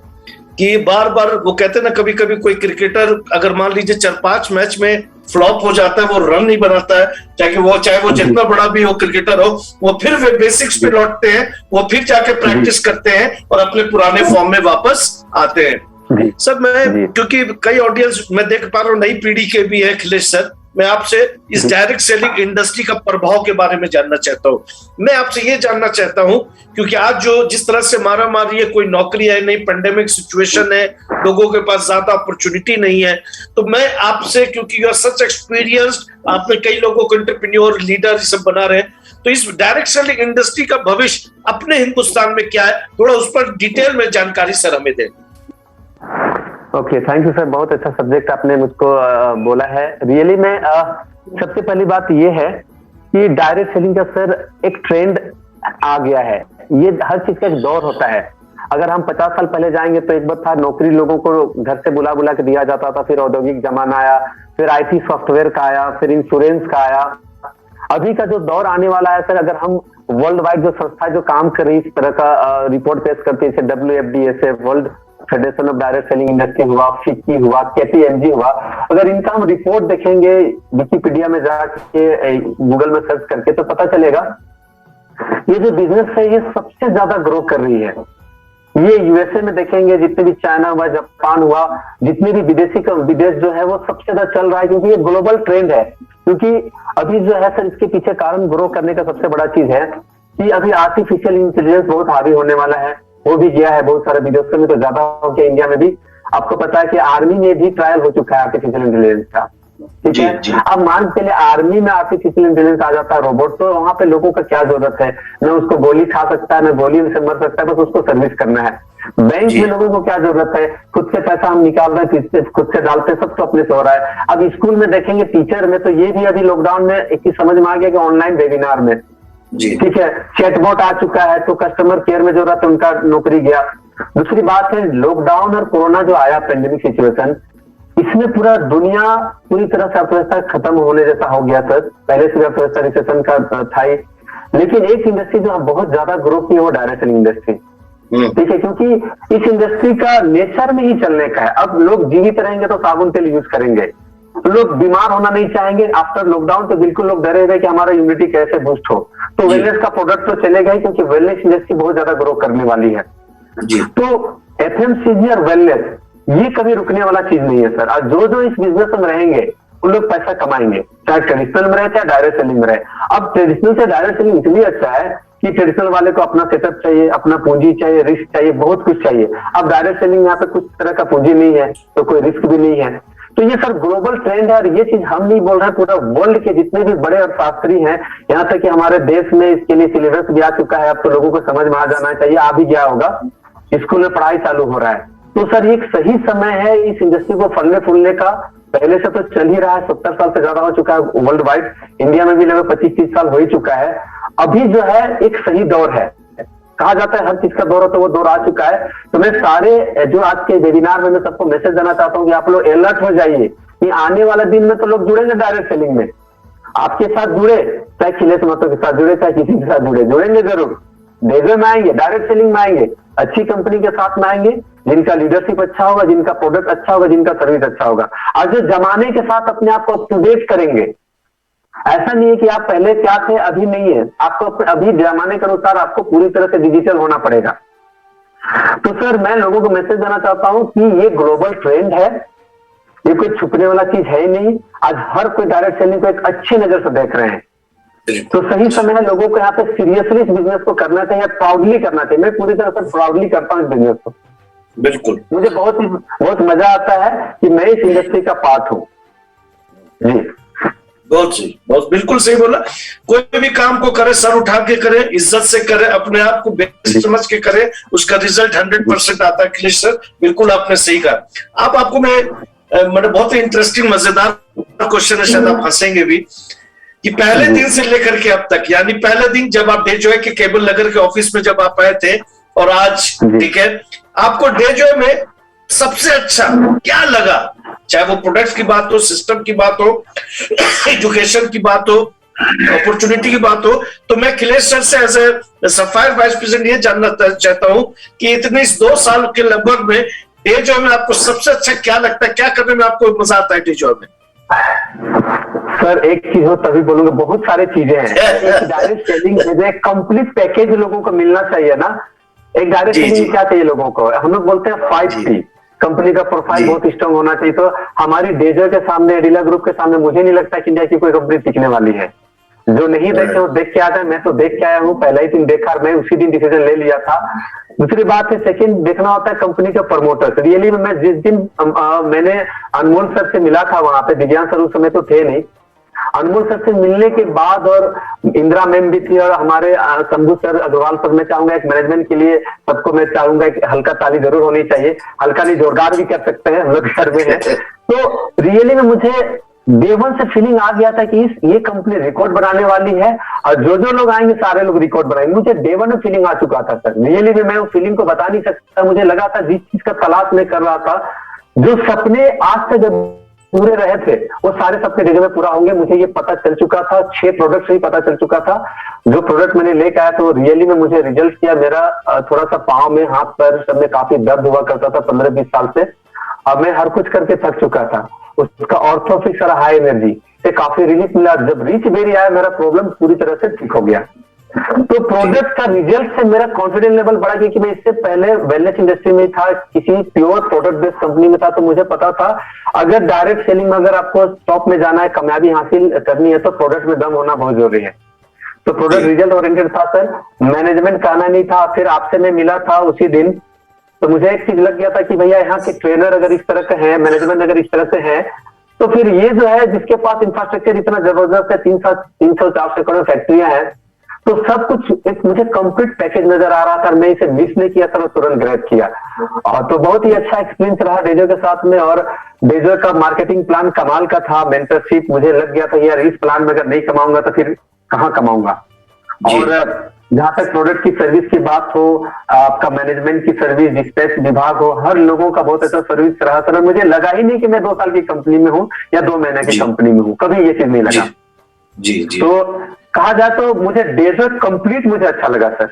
कि बार बार वो कहते हैं ना, कभी कभी कोई क्रिकेटर अगर मान लीजिए 4-5 मैच में फ्लॉप हो जाता है, वो रन नहीं बनाता है, चाहे वो जितना बड़ा भी हो क्रिकेटर हो, वो फिर वे बेसिक्स पे लौटते हैं, वो फिर जाके प्रैक्टिस करते हैं और अपने पुराने फॉर्म में वापस आते हैं। सर मैं, क्योंकि कई ऑडियंस मैं देख पा रहा हूँ नई पीढ़ी के भी है, अखिलेश सर, मैं आपसे इस डायरेक्ट सेलिंग इंडस्ट्री का प्रभाव के बारे में जानना चाहता हूँ। मैं आपसे ये जानना चाहता हूँ क्योंकि आज जो जिस तरह से मारा मारी है, कोई नौकरी है नहीं, पेंडेमिक सिचुएशन है, लोगों के पास ज्यादा अपॉर्चुनिटी नहीं है, तो मैं आपसे, क्योंकि यू आर सच एक्सपीरियंस्ड, आपने कई लोगों को एंटरप्रेन्योर लीडर सब बना रहे हैं, तो इस डायरेक्ट सेलिंग इंडस्ट्री का भविष्य अपने हिंदुस्तान में क्या है, थोड़ा उस पर डिटेल में जानकारी सर हमें दें। ओके, थैंक यू सर, बहुत अच्छा सब्जेक्ट आपने मुझको बोला है। रियली में सबसे पहली बात ये है कि डायरेक्ट सेलिंग का सर एक ट्रेंड आ गया है। ये हर चीज का एक दौर होता है। अगर हम 50 साल पहले जाएंगे तो एक बार था नौकरी लोगों को घर से बुला के दिया जाता था, फिर औद्योगिक जमाना आया, फिर आईटी सॉफ्टवेयर का आया, फिर इंश्योरेंस का आया। अभी का जो दौर आने वाला है सर, अगर हम वर्ल्ड वाइड जो संस्थाएं जो काम कर रही है इस तरह का रिपोर्ट पेश करती है, जैसे WFDA, world federation of direct selling industry हुआ, फिक्की हुआ, KPMG हुआ, अगर इनका हम रिपोर्ट देखेंगे विकिपीडिया में जाके, गूगल में सर्च करके, तो पता चलेगा ये जो बिजनेस है ये सबसे ज्यादा ग्रो कर रही है। ये USA में देखेंगे, जितने भी चाइना हुआ, जापान हुआ, जितने भी विदेश जो है वो सबसे ज्यादा चल रहा है, क्योंकि ये ग्लोबल ट्रेंड है। क्योंकि अभी जो है सर इसके पीछे कारण ग्रो करने का सबसे बड़ा चीज है कि अभी आर्टिफिशियल इंटेलिजेंस बहुत हावी होने वाला है, वो भी गया है बहुत सारे विदेशों में, तो ज्यादा हो गया इंडिया में भी। आपको पता है कि आर्मी में भी ट्रायल हो चुका है आर्टिफिशियल इंटेलिजेंस का, ठीक है। अब मान के चलिए आर्मी में आर्टिफिशियल इंटेलिजेंस आ जाता है, रोबोट, तो वहां पे लोगों का क्या जरूरत है? न उसको गोली खा सकता है, न गोली से मर सकता है, बस उसको सर्विस करना है। बैंक में लोगों को क्या जरूरत है? खुद से पैसा हम निकाल रहे हैं, खुद से डालते हैं, सब तो अपने से हो रहा है। अब स्कूल में देखेंगे, टीचर में, तो ये भी अभी लॉकडाउन में एक चीज समझ में आ गया कि ऑनलाइन वेबिनार में, ठीक है, चैटबॉट आ चुका है, तो कस्टमर केयर में जो रहता है उनका नौकरी गया। दूसरी बात है, लॉकडाउन और कोरोना जो आया, पेंडेमिक सिचुएशन, इसमें पूरा दुनिया पूरी तरह से अर्थव्यवस्था खत्म होने जैसा हो गया सर। पहले से अर्थव्यवस्था रिसेशन का था ही, लेकिन एक इंडस्ट्री जो बहुत ज्यादा ग्रो की है वो डायरेक्ट सेलिंग इंडस्ट्री, ठीक है, क्योंकि इस इंडस्ट्री का नेचर में ही चलने का है। अब लोग जीवित रहेंगे तो साबुन तेल यूज करेंगे, तो लोग बीमार होना नहीं चाहेंगे। आफ्टर लॉकडाउन तो बिल्कुल लोग डरे हुए कि हमारा इम्यूनिटी कैसे बूस्ट हो, तो वेलनेस का प्रोडक्ट तो चलेगा ही, क्योंकि वेलनेस इंडस्ट्री बहुत ज्यादा ग्रो करने वाली है। तो FMCG और वेलनेस ये कभी रुकने वाला चीज नहीं है सर। और जो जो इस बिजनेस में रहेंगे उन लोग पैसा कमाएंगे, चाहे ट्रेडिशनल में रहे चाहे डायरेक्ट सेलिंग में रहे। अब ट्रेडिशनल से डायरेक्ट सेलिंग इसलिए अच्छा है कि ट्रेडिशनल वाले को अपना सेटअप चाहिए, अपना पूंजी चाहिए, रिस्क चाहिए, बहुत कुछ चाहिए। अब डायरेक्ट सेलिंग यहाँ पे कुछ तरह का पूंजी नहीं है, तो कोई रिस्क भी नहीं है। तो ये सर ग्लोबल ट्रेंड है, और ये चीज हम नहीं बोल रहे हैं, पूरा वर्ल्ड के जितने भी बड़े अर्थशास्त्री हैं, यहाँ तक कि हमारे देश में इसके लिए सिलेबस भी आ चुका है। अब तो लोगों को समझ में आ जाना चाहिए, आ भी गया होगा, स्कूल में पढ़ाई चालू हो रहा है। तो सर एक सही समय है इस इंडस्ट्री को फलने फूलने का। पहले से तो चल ही रहा है, 70 साल से ज्यादा हो चुका है वर्ल्ड वाइड, इंडिया में भी लगभग 25-30 साल हो ही चुका है। अभी जो है एक सही दौर है, कहा जाता है हर चीज का दौर हो, तो वो दौर आ चुका है। तो मैं सारे जो आज के वेबिनार में मैं सबको मैसेज देना चाहता हूँ कि आप लोग अलर्ट हो जाइए कि आने वाले दिन में तो लोग जुड़ेंगे डायरेक्ट सेलिंग में। आपके साथ जुड़े, चाहे खिलेश महतो के साथ जुड़े, चाहे किसी के साथ जुड़े, जुड़ेंगे जरूर, डेजो में आएंगे, डायरेक्ट सेलिंग में आएंगे, अच्छी कंपनी के साथ में आएंगे, जिनका लीडरशिप अच्छा होगा, जिनका प्रोडक्ट अच्छा होगा, जिनका सर्विस अच्छा होगा, और जो जमाने के साथ अपने आप को अप टू डेट करेंगे। ऐसा नहीं है कि आप पहले क्या थे अभी नहीं है, आपको अभी जमाने के अनुसार आपको पूरी तरह से डिजिटल होना पड़ेगा। तो सर मैं लोगों को मैसेज देना चाहता हूं कि ये ग्लोबल ट्रेंड है, ये कोई छुपने वाला चीज है ही नहीं। आज हर कोई डायरेक्ट सेलिंग को एक अच्छी नजर से देख रहे हैं, तो सही समय है लोगों को यहाँ पे सीरियसली इस बिजनेस को करना चाहिए, प्राउडली करना चाहिए। मैं पूरी तरह से प्राउडली करता हूँ इस बिजनेस को, बिल्कुल। मुझे बहुत मजा आता है कि मैं इस इंडस्ट्री का पार्ट हूँ जी। बहुत सही, बहुत बिल्कुल सही बोला। कोई भी काम को करे सर उठा के करे, इज्जत से करे, अपने आप को बेस्ट समझ के करे, उसका रिजल्ट 100% आता है। अखिलेश सर बिल्कुल आपने सही कहा। आपको मैं बहुत ही इंटरेस्टिंग मजेदार क्वेश्चन है, शायद आप हंसेंगे भी, कि पहले दिन से लेकर के अब तक, यानी पहले दिन जब आप डेजॉय के केबल नगर के ऑफिस में जब आप आए थे और आज, ठीक है, आपको डेजॉय में सबसे अच्छा क्या लगा? चाहे वो प्रोडक्ट्स की बात हो, सिस्टम की बात हो, एजुकेशन की बात हो, अपॉर्चुनिटी की बात हो, तो मैं अखिलेश सर से as a Sapphire vice president ये जानना चाहता हूं कि इतने 2 साल के लगभग में डेजॉय में आपको सबसे अच्छा क्या लगता है? क्या करने में आपको मजा आता है डेजॉय में? सर एक चीज हो तभी बोलूंगा, बहुत सारी चीजें हैं। डायरेक्ट सेलिंग एक कंप्लीट पैकेज लोगों को मिलना चाहिए ना। एक डायरेक्ट सेलिंग क्या चाहिए लोगों को? हम लोग बोलते हैं 5T, कंपनी का प्रोफाइल बहुत स्ट्रांग होना चाहिए। तो हमारी डेजॉय के सामने, डीलर ग्रुप के सामने मुझे नहीं लगता कि इंडिया की कोई कंपनी टिकने वाली है। जो नहीं देखे वो देख के आता है, मैं तो देख के आया हूँ, पहला ही दिन देखा, मैं उसी दिन डिसीजन ले लिया था। दूसरी बात है, सेकंड देखना होता है कंपनी का प्रमोटर्स। रियली में मैं जिस दिन मैंने अनमोल सर से मिला था वहां पे, दिव्यांग सर उस समय तो थे नहीं, अनमोल सर से मिलने के बाद, और इंदिरा मैम भी थी, और हमारे शंभू सर, अग्रवाल सर, मैं चाहूंगा एक मैनेजमेंट के लिए सबको मैं चाहूंगा कि हल्का ताली जरूर होनी चाहिए, हल्का नहीं जोरदार भी कर सकते हैं, हम लोग घर में है। तो रियली में मुझे डे वन से फीलिंग आ गया था कि ये कंपनी रिकॉर्ड बनाने वाली है, और जो जो लोग आएंगे सारे लोग रिकॉर्ड बनाएंगे। मुझे डे वन में फीलिंग आ चुका था सर, रियली में मैं उस फीलिंग को बता नहीं सकता। मुझे लगा था जिस चीज का तलाश मैं कर रहा था, जो सपने आज तक पूरे रहे थे वो सारे सबके डेजो में पूरा होंगे, मुझे ये पता चल चुका था। 6 प्रोडक्ट से ही पता चल चुका था। जो प्रोडक्ट मैंने लेकर आया तो रियली में मुझे रिजल्ट किया। मेरा थोड़ा सा पाँव में, हाथ पैर सब में काफी दर्द हुआ करता था 15-20 साल से। अब मैं हर कुछ करके थक चुका था। उसका ऑर्थोफिक्स और हाई एनर्जी से काफी रिलीफ मिला। जब रीच बेरी आया मेरा प्रॉब्लम पूरी तरह से ठीक हो गया। तो प्रोडक्ट का रिजल्ट से मेरा कॉन्फिडेंस लेवल बढ़ा, क्योंकि मैं इससे पहले वेलनेस इंडस्ट्री में था, किसी प्योर प्रोडक्ट बेस्ड कंपनी में था। तो मुझे पता था अगर डायरेक्ट सेलिंग में अगर आपको टॉप में जाना है, कामयाबी हासिल करनी है, तो प्रोडक्ट में दम होना बहुत जरूरी है। तो प्रोडक्ट रिजल्ट ओरिएंटेड था सर, मैनेजमेंट का आना नहीं था। फिर आपसे मैं मिला था उसी दिन, तो मुझे एक चीज लग गया था कि भैया यहाँ के ट्रेनर अगर इस तरह के हैं, मैनेजमेंट अगर इस तरह से है, तो फिर ये जो है जिसके पास इंफ्रास्ट्रक्चर इतना जबरदस्त है, 300-400 करोड़ फैक्ट्रियां हैं, तो सब कुछ एक मुझे कंप्लीट पैकेज नजर आ रहा था। मैं इसे मिस नहीं किया था, तुरंत ग्रैब किया। और तो बहुत ही अच्छा एक्सपीरियंस रहा डेजो के साथ में। और डेजो का मार्केटिंग प्लान कमाल का था, मेंटरशिप। मुझे लग गया था यार इस प्लान में अगर नहीं कमाऊंगा तो फिर कहाँ कमाऊंगा। और जहां तक प्रोडक्ट की सर्विस की बात हो, आपका मैनेजमेंट की सर्विस, डिस्पैच विभाग हो, हर लोगों का बहुत अच्छा सर्विस रहा सर। मुझे लगा ही नहीं कि मैं 2 साल की कंपनी में हूँ या 2 महीने की कंपनी में हूँ, कभी ये चीज नहीं लगा। जी जी। तो कहा जाए तो मुझे डेजो कंप्लीट मुझे अच्छा लगा sir.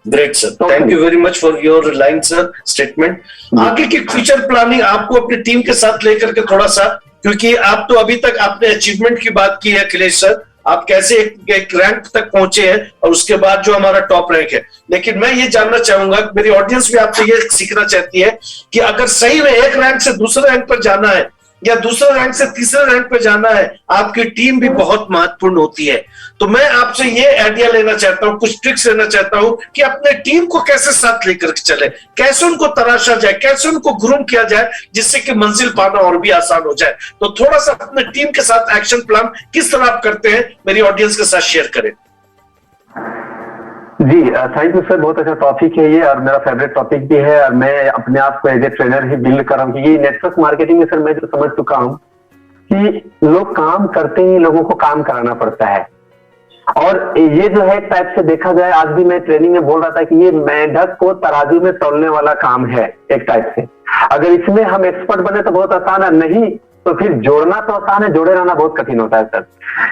Great sir, thank you very much for your line sir, statement. आगे की फ्यूचर प्लानिंग आपको अपनी टीम के साथ लेकर के थोड़ा सा, क्योंकि आप तो अभी तक आपने अचीवमेंट की बात की है अखिलेश सर, आप कैसे एक रैंक तक पहुंचे हैं और उसके बाद जो हमारा टॉप रैंक है। लेकिन मैं ये जानना चाहूंगा, मेरी ऑडियंस भी आपसे ये सीखना चाहती है कि अगर सही में एक रैंक से दूसरे रैंक पर जाना है या दूसरे रैंक से तीसरे रैंक पर जाना है, आपकी टीम भी बहुत महत्वपूर्ण होती है। तो मैं आपसे ये आइडिया लेना चाहता हूं, कुछ ट्रिक्स लेना चाहता हूं कि अपने टीम को कैसे साथ लेकर के चले, कैसे उनको तराशा जाए, कैसे उनको ग्रूम किया जाए, जिससे कि मंजिल पाना और भी आसान हो जाए। तो थोड़ा सा अपने टीम के साथ एक्शन प्लान किस तरह आप करते हैं, मेरी ऑडियंस के साथ शेयर करें। जी थैंक यू सर, बहुत अच्छा टॉपिक है ये और मेरा फेवरेट टॉपिक भी है। और मैं अपने आप को एज ए ट्रेनर ही बिल्ड कर रहा हूँ, क्योंकि नेटवर्क मार्केटिंग में सर मैं जो समझ चुका हूँ कि लोग काम करते ही लोगों को काम कराना पड़ता है। और ये जो है एक टाइप से देखा जाए, आज भी मैं ट्रेनिंग में बोल रहा था कि ये मेंढक को तराजू में तौलने वाला काम है एक टाइप से। अगर इसमें हम एक्सपर्ट बने तो बहुत आसान है, नहीं तो फिर जोड़ना तो आसान है, जोड़े रहना बहुत कठिन होता है सर।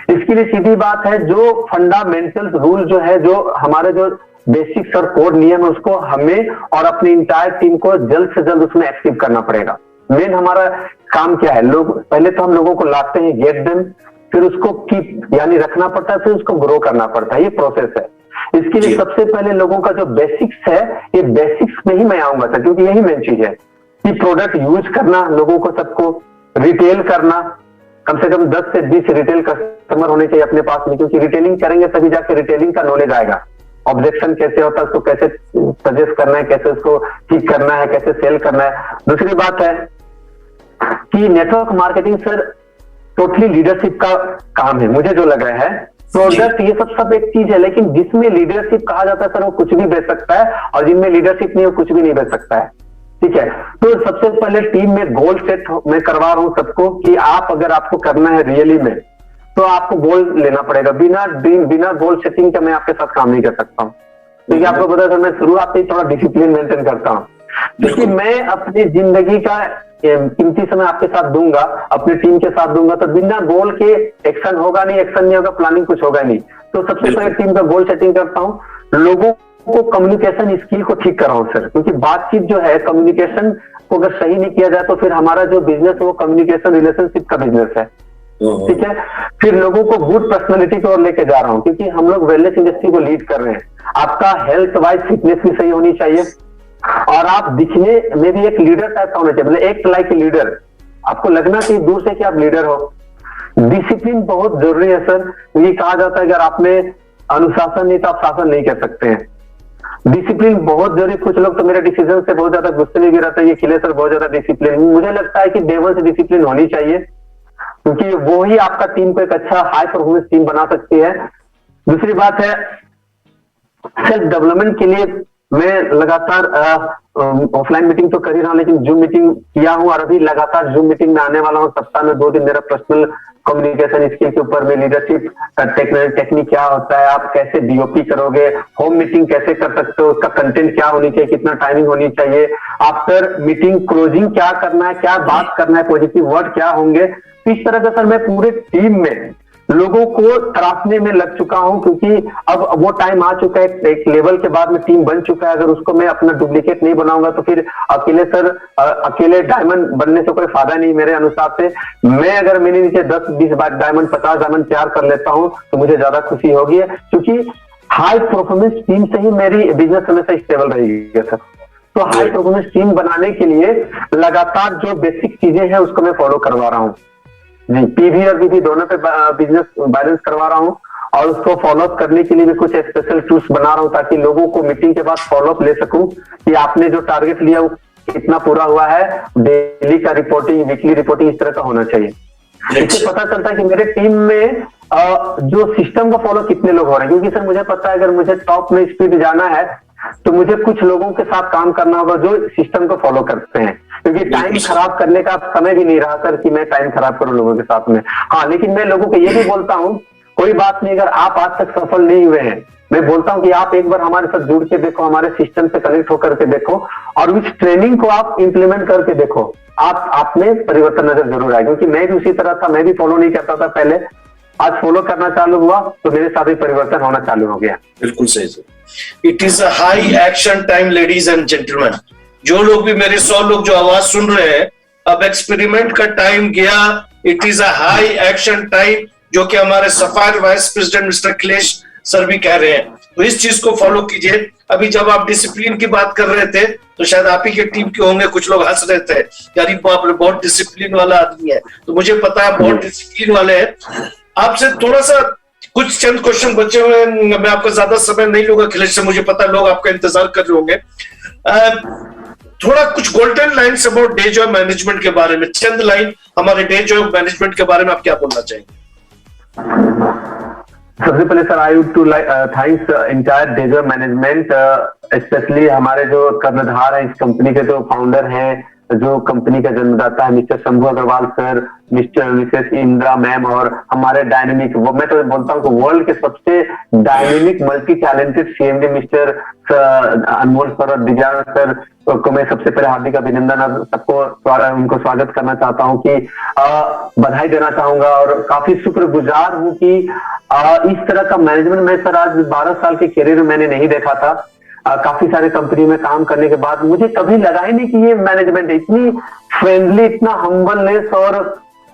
इसके लिए सीधी बात है, जो फंडामेंटल रूल जो है, जो हमारे जो बेसिक्स और कोड नियम है, उसको हमें और अपनी इंटायर टीम को जल्द से जल्द उसमें एक्टिव करना पड़ेगा। मेन हमारा काम क्या है, लोग पहले तो हम लोगों को लाते हैं, गेट देम, फिर उसको कीप यानी रखना पड़ता है, फिर उसको ग्रो करना पड़ता है। ये प्रोसेस है। इसके लिए सबसे पहले लोगों का जो बेसिक्स है, ये बेसिक्स में ही मैं आऊंगा सर, क्योंकि यही मेन चीज है कि प्रोडक्ट यूज करना, लोगों को सबको रिटेल करना, कम से कम 10 से 20 रिटेल कस्टमर होने चाहिए अपने पास में, क्योंकि रिटेलिंग करेंगे तभी जाके रिटेलिंग का नॉलेज आएगा। ऑब्जेक्शन कैसे होता है, उसको कैसे सजेस्ट करना है, कैसे उसको ठीक करना है, कैसे सेल करना है। दूसरी बात है कि network marketing sir totally leadership का काम है, मुझे जो लग रहा है। प्रोडक्ट ये सब एक चीज है, लेकिन जिसमें लीडरशिप कहा जाता है सर, वो कुछ भी बेच सकता है, और जिनमें लीडरशिप नहीं, वो कुछ भी नहीं बेच सकता है। ठीक है, तो सबसे पहले टीम में गोल सेट मैं करवा रहा हूं सबको कि आप अगर आपको करना है रियली में, तो आपको गोल लेना पड़ेगा। बिना गोल सेटिंग का मैं आपके साथ काम नहीं कर सकता हूँ, क्योंकि आपको पता है मैं शुरुआत से थोड़ा डिसिप्लिन मेंटेन करता हूँ, क्योंकि मैं अपनी जिंदगी का कीमती समय आपके साथ दूंगा, अपनी टीम के साथ दूंगा। तो बिना गोल के एक्शन होगा नहीं, एक्शन नहीं होगा, प्लानिंग कुछ होगा नहीं। तो सबसे पहले टीम का गोल सेटिंग करता हूँ, लोगों को कम्युनिकेशन स्किल को ठीक कर रहा हूँ सर, क्योंकि बातचीत जो है, कम्युनिकेशन को अगर सही नहीं किया जाए तो फिर हमारा जो बिजनेस है वो कम्युनिकेशन रिलेशनशिप का बिजनेस है। ठीक है, फिर लोगों को गुड पर्सनालिटी की ओर लेके जा रहा हूँ, क्योंकि हम लोग वेलनेस इंडस्ट्री को लीड कर रहे हैं। आपका हेल्थ वाइज फिटनेस भी सही होनी चाहिए, और आप दिखने में भी एक लीडर टाइप का होना चाहिए, मतलब एक लाइक लीडर, आपको लगना चाहिए दूर से कि आप लीडर हो। डिसिप्लिन बहुत जरूरी है सर, ये कहा जाता है अगर आप में अनुशासन नहीं तो आप शासन नहीं कर सकते हैं। डिसिप्लिन बहुत जरूरी। कुछ लोग तो मेरे डिसीजन से बहुत ज्यादा गुस्से में भी रहते हैं, ये खिले सर बहुत ज्यादा डिसिप्लिन। मुझे लगता है कि डे वन से डिसिप्लिन होनी चाहिए, क्योंकि वो ही आपका टीम को एक अच्छा हाई परफॉर्मेंस टीम बना सकती है। दूसरी बात है, सेल्फ डेवलपमेंट के लिए मैं लगातार ऑफलाइन मीटिंग तो कर ही रहा हूँ, लेकिन जूम मीटिंग किया हूँ और अभी लगातार जूम मीटिंग में आने वाला हूँ। सप्ताह में 2 दिन मेरा पर्सनल कम्युनिकेशन स्किल के ऊपर में, लीडरशिप टेक्निक क्या होता है, आप कैसे डीओपी करोगे, होम मीटिंग कैसे कर सकते हो, उसका कंटेंट क्या होनी चाहिए, कितना टाइमिंग होनी चाहिए, आफ्टर मीटिंग क्लोजिंग क्या करना है, क्या बात करना है, पॉजिटिव वर्ड क्या होंगे। इस तरह का सर मैं पूरे टीम में लोगों को तराशने में लग चुका हूं, क्योंकि अब वो टाइम आ चुका है, एक लेवल के बाद में टीम बन चुका है। अगर उसको मैं अपना डुप्लीकेट नहीं बनाऊंगा तो फिर अकेले डायमंड बनने से कोई फायदा नहीं मेरे अनुसार से। मैं अगर मेरे नीचे 10-20 डायमंड 50 डायमंड तैयार कर लेता हूं तो मुझे ज्यादा खुशी होगी, क्योंकि हाई परफॉर्मेंस टीम से ही मेरी बिजनेस हमेशा स्टेबल रहेगी सर। तो हाई परफॉर्मेंस टीम बनाने के लिए लगातार जो बेसिक चीजें हैं उसको मैं फॉलो करवा रहा हूँ जी। पीवी और बीवी दोनों पे बिजनेस बैलेंस करवा रहा हूँ और उसको फॉलोअप करने के लिए भी कुछ स्पेशल टूल्स बना रहा हूँ, ताकि लोगों को मीटिंग के बाद फॉलोअप ले सकूं कि आपने जो टारगेट लिया वो कितना पूरा हुआ है। डेली का रिपोर्टिंग, वीकली रिपोर्टिंग इस तरह का होना चाहिए। इससे पता चलता है कि मेरे टीम में जो सिस्टम का फॉलो कितने लोग हो रहे हैं, क्योंकि सर मुझे पता है अगर मुझे टॉप में स्पीड जाना है तो मुझे कुछ लोगों के साथ काम करना होगा जो सिस्टम को फॉलो करते हैं, क्योंकि टाइम खराब करने का समय भी नहीं रहा सर कि मैं टाइम खराब करूं लोगों के साथ में। हाँ, लेकिन मैं लोगों को ये भी बोलता हूं, कोई बात नहीं अगर आप आज तक सफल नहीं हुए हैं, मैं बोलता हूं कि आप एक बार हमारे साथ जुड़ के देखो, हमारे सिस्टम से कनेक्ट होकर के देखो और उस ट्रेनिंग को आप इंप्लीमेंट करके देखो, आप में परिवर्तन नजर जरूर आए। क्योंकि मैं भी उसी तरह था, मैं भी फॉलो नहीं करता था पहले, आज फॉलो करना चालू हुआ तो मेरे साथ भी परिवर्तन होना चालू हो गया। बिल्कुल सही sir. It is a high action time ladies and gentleman. जो लोग भी मेरे 100 लोग जो आवाज सुन रहे हैं, अब एक्सपेरिमेंट का टाइम गया। It is a high action time, जो कि हमारे sapphire vice president mister Akhilesh sir भी कह रहे हैं। तो इस चीज को फॉलो कीजिए। अभी जब आप डिसिप्लिन की बात कर रहे थे तो शायद आप ही के टीम के होंगे, कुछ लोग हंस रहे थे यार बाप रे बहुत डिसिप्लिन वाला आदमी है। तो मुझे पता है बहुत डिसिप्लिन वाले हैं। आपसे थोड़ा सा कुछ चंद क्वेश्चन बचे हुए हैं, मैं आपका ज्यादा समय नहीं लूंगा अखिलेश से, मुझे पता है लोग आपका इंतजार कर रहे होंगे। थोड़ा कुछ golden lines about day joy management के बारे में, चंद लाइन हमारे डे जॉय मैनेजमेंट के बारे में आप क्या बोलना चाहेंगे? सबसे पहले sir I would to thanks entire day joy management, specially हमारे जो कर्णधार है इस कंपनी के, जो फाउंडर हैं, जो कंपनी का जन्मदाता है Mr Shambhu Agarwal sir, Mr Mrs Indira ma'am और हमारे डायनेमिक, वो मैं तो बोलता हूँ कि वर्ल्ड के सबसे dynamic multi talented CMD mister Anmol sir और दिव्यांग सर को मैं सबसे पहले हार्दिक अभिनंदन, सबको उनको स्वागत करना चाहता हूँ कि बधाई देना चाहूंगा और काफी शुक्रगुजार हूँ कि इस तरह का मैनेजमेंट मैं सर आज 12 साल के करियर में मैंने नहीं देखा था। काफी सारे कंपनी में काम करने के बाद मुझे कभी लगा ही नहीं कि ये मैनेजमेंट इतनी फ्रेंडली, इतना हम्बलनेस और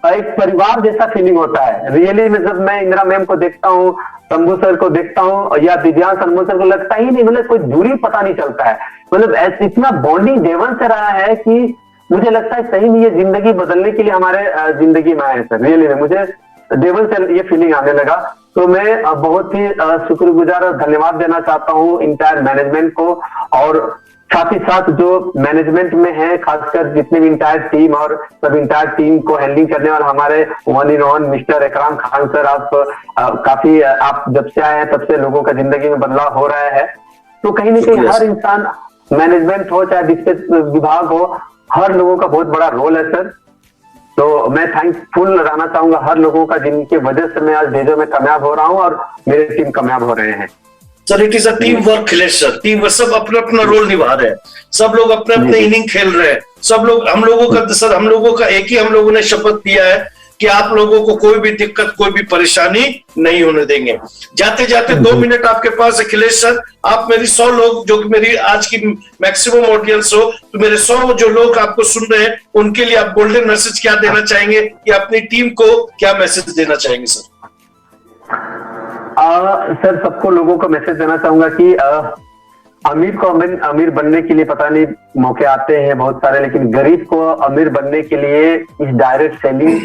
एक परिवार जैसा फीलिंग होता है। रियली में जब मैं इंदिरा मैम को देखता हूँ, शंभू सर को देखता हूँ या दिव्यांग अनमोल सर को, लगता ही नहीं, मतलब कोई दूरी पता नहीं चलता है। मतलब इतना बॉन्डिंग देवन से रहा है कि मुझे लगता है सही नहीं, ये जिंदगी बदलने के लिए हमारे जिंदगी में आए सर। रियली में मुझे देवन से ये फीलिंग आने लगा। तो मैं बहुत ही शुक्रगुजार और धन्यवाद देना चाहता हूँ इंटायर मैनेजमेंट को, और साथ ही साथ जो मैनेजमेंट में है, खासकर जितने भी इंटायर टीम और सब इंटायर टीम को हैंडलिंग करने वाले हमारे 1 in 1 mister Ikram Khan sir, आप काफी आप जब से आए हैं तब से लोगों का जिंदगी में बदलाव हो रहा है। तो कहीं ना कहीं हर इंसान, मैनेजमेंट हो चाहे डिस्ट्रिक्ट विभाग हो, हर लोगों का बहुत बड़ा रोल है सर। तो मैं थैंकफुल रहना चाहूंगा हर लोगों का, जिनकी वजह से मैं आज डेजो में कामयाब हो रहा हूं और मेरे टीम कामयाब हो रहे हैं। Sir it is a team work Akhilesh sir, team work, सब अपना अपना रोल निभा रहे हैं, सब लोग अपने अपने इनिंग खेल रहे हैं, सब लोग, हम लोगों का सर, हम लोगों का एक ही, हम लोगों ने शपथ दिया है कि आप लोगों को कोई भी दिक्कत, कोई भी परेशानी नहीं होने देंगे। जाते जाते 2 मिनट आपके पास अखिलेश सर, आप मेरी 100 लोग, जो कि मेरी आज की मैक्सिमम ऑडियंस हो, तो मेरे 100 जो लोग आपको सुन रहे हैं उनके लिए आप गोल्डन मैसेज क्या देना चाहेंगे, या अपनी टीम को क्या मैसेज देना चाहेंगे सर? सर सबको लोगों को मैसेज देना चाहूंगा कि अमीर को अमीर बनने के लिए पता नहीं मौके आते हैं बहुत सारे, लेकिन गरीब को अमीर बनने के लिए इस डायरेक्ट सेलिंग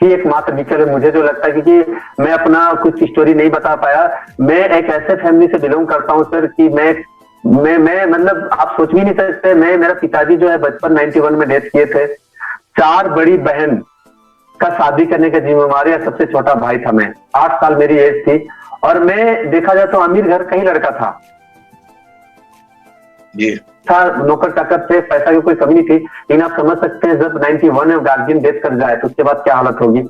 ही एकमात्र विकल्प है, मुझे जो लगता है। क्योंकि मैं अपना कुछ स्टोरी नहीं बता पाया, मैं एक ऐसे फैमिली से बिलोंग करता हूं सर कि मैं मतलब आप सोच भी नहीं सकते, मेरा पिताजी जो है बचपन 91 में डेथ किए थे। 4 बड़ी बहन का शादी करने का जिम्मेवारी, सबसे छोटा भाई था मैं, 8 साल मेरी एज थी, और मैं देखा जाए तो अमीर घर का ही लड़का था। जी था, नौकर चाकर थे, पैसा की कोई कमी नहीं थी। लेकिन आप समझ सकते हैं जब 91 में गार्जियन डेथ कर जाए तो उसके बाद क्या हालत होगी।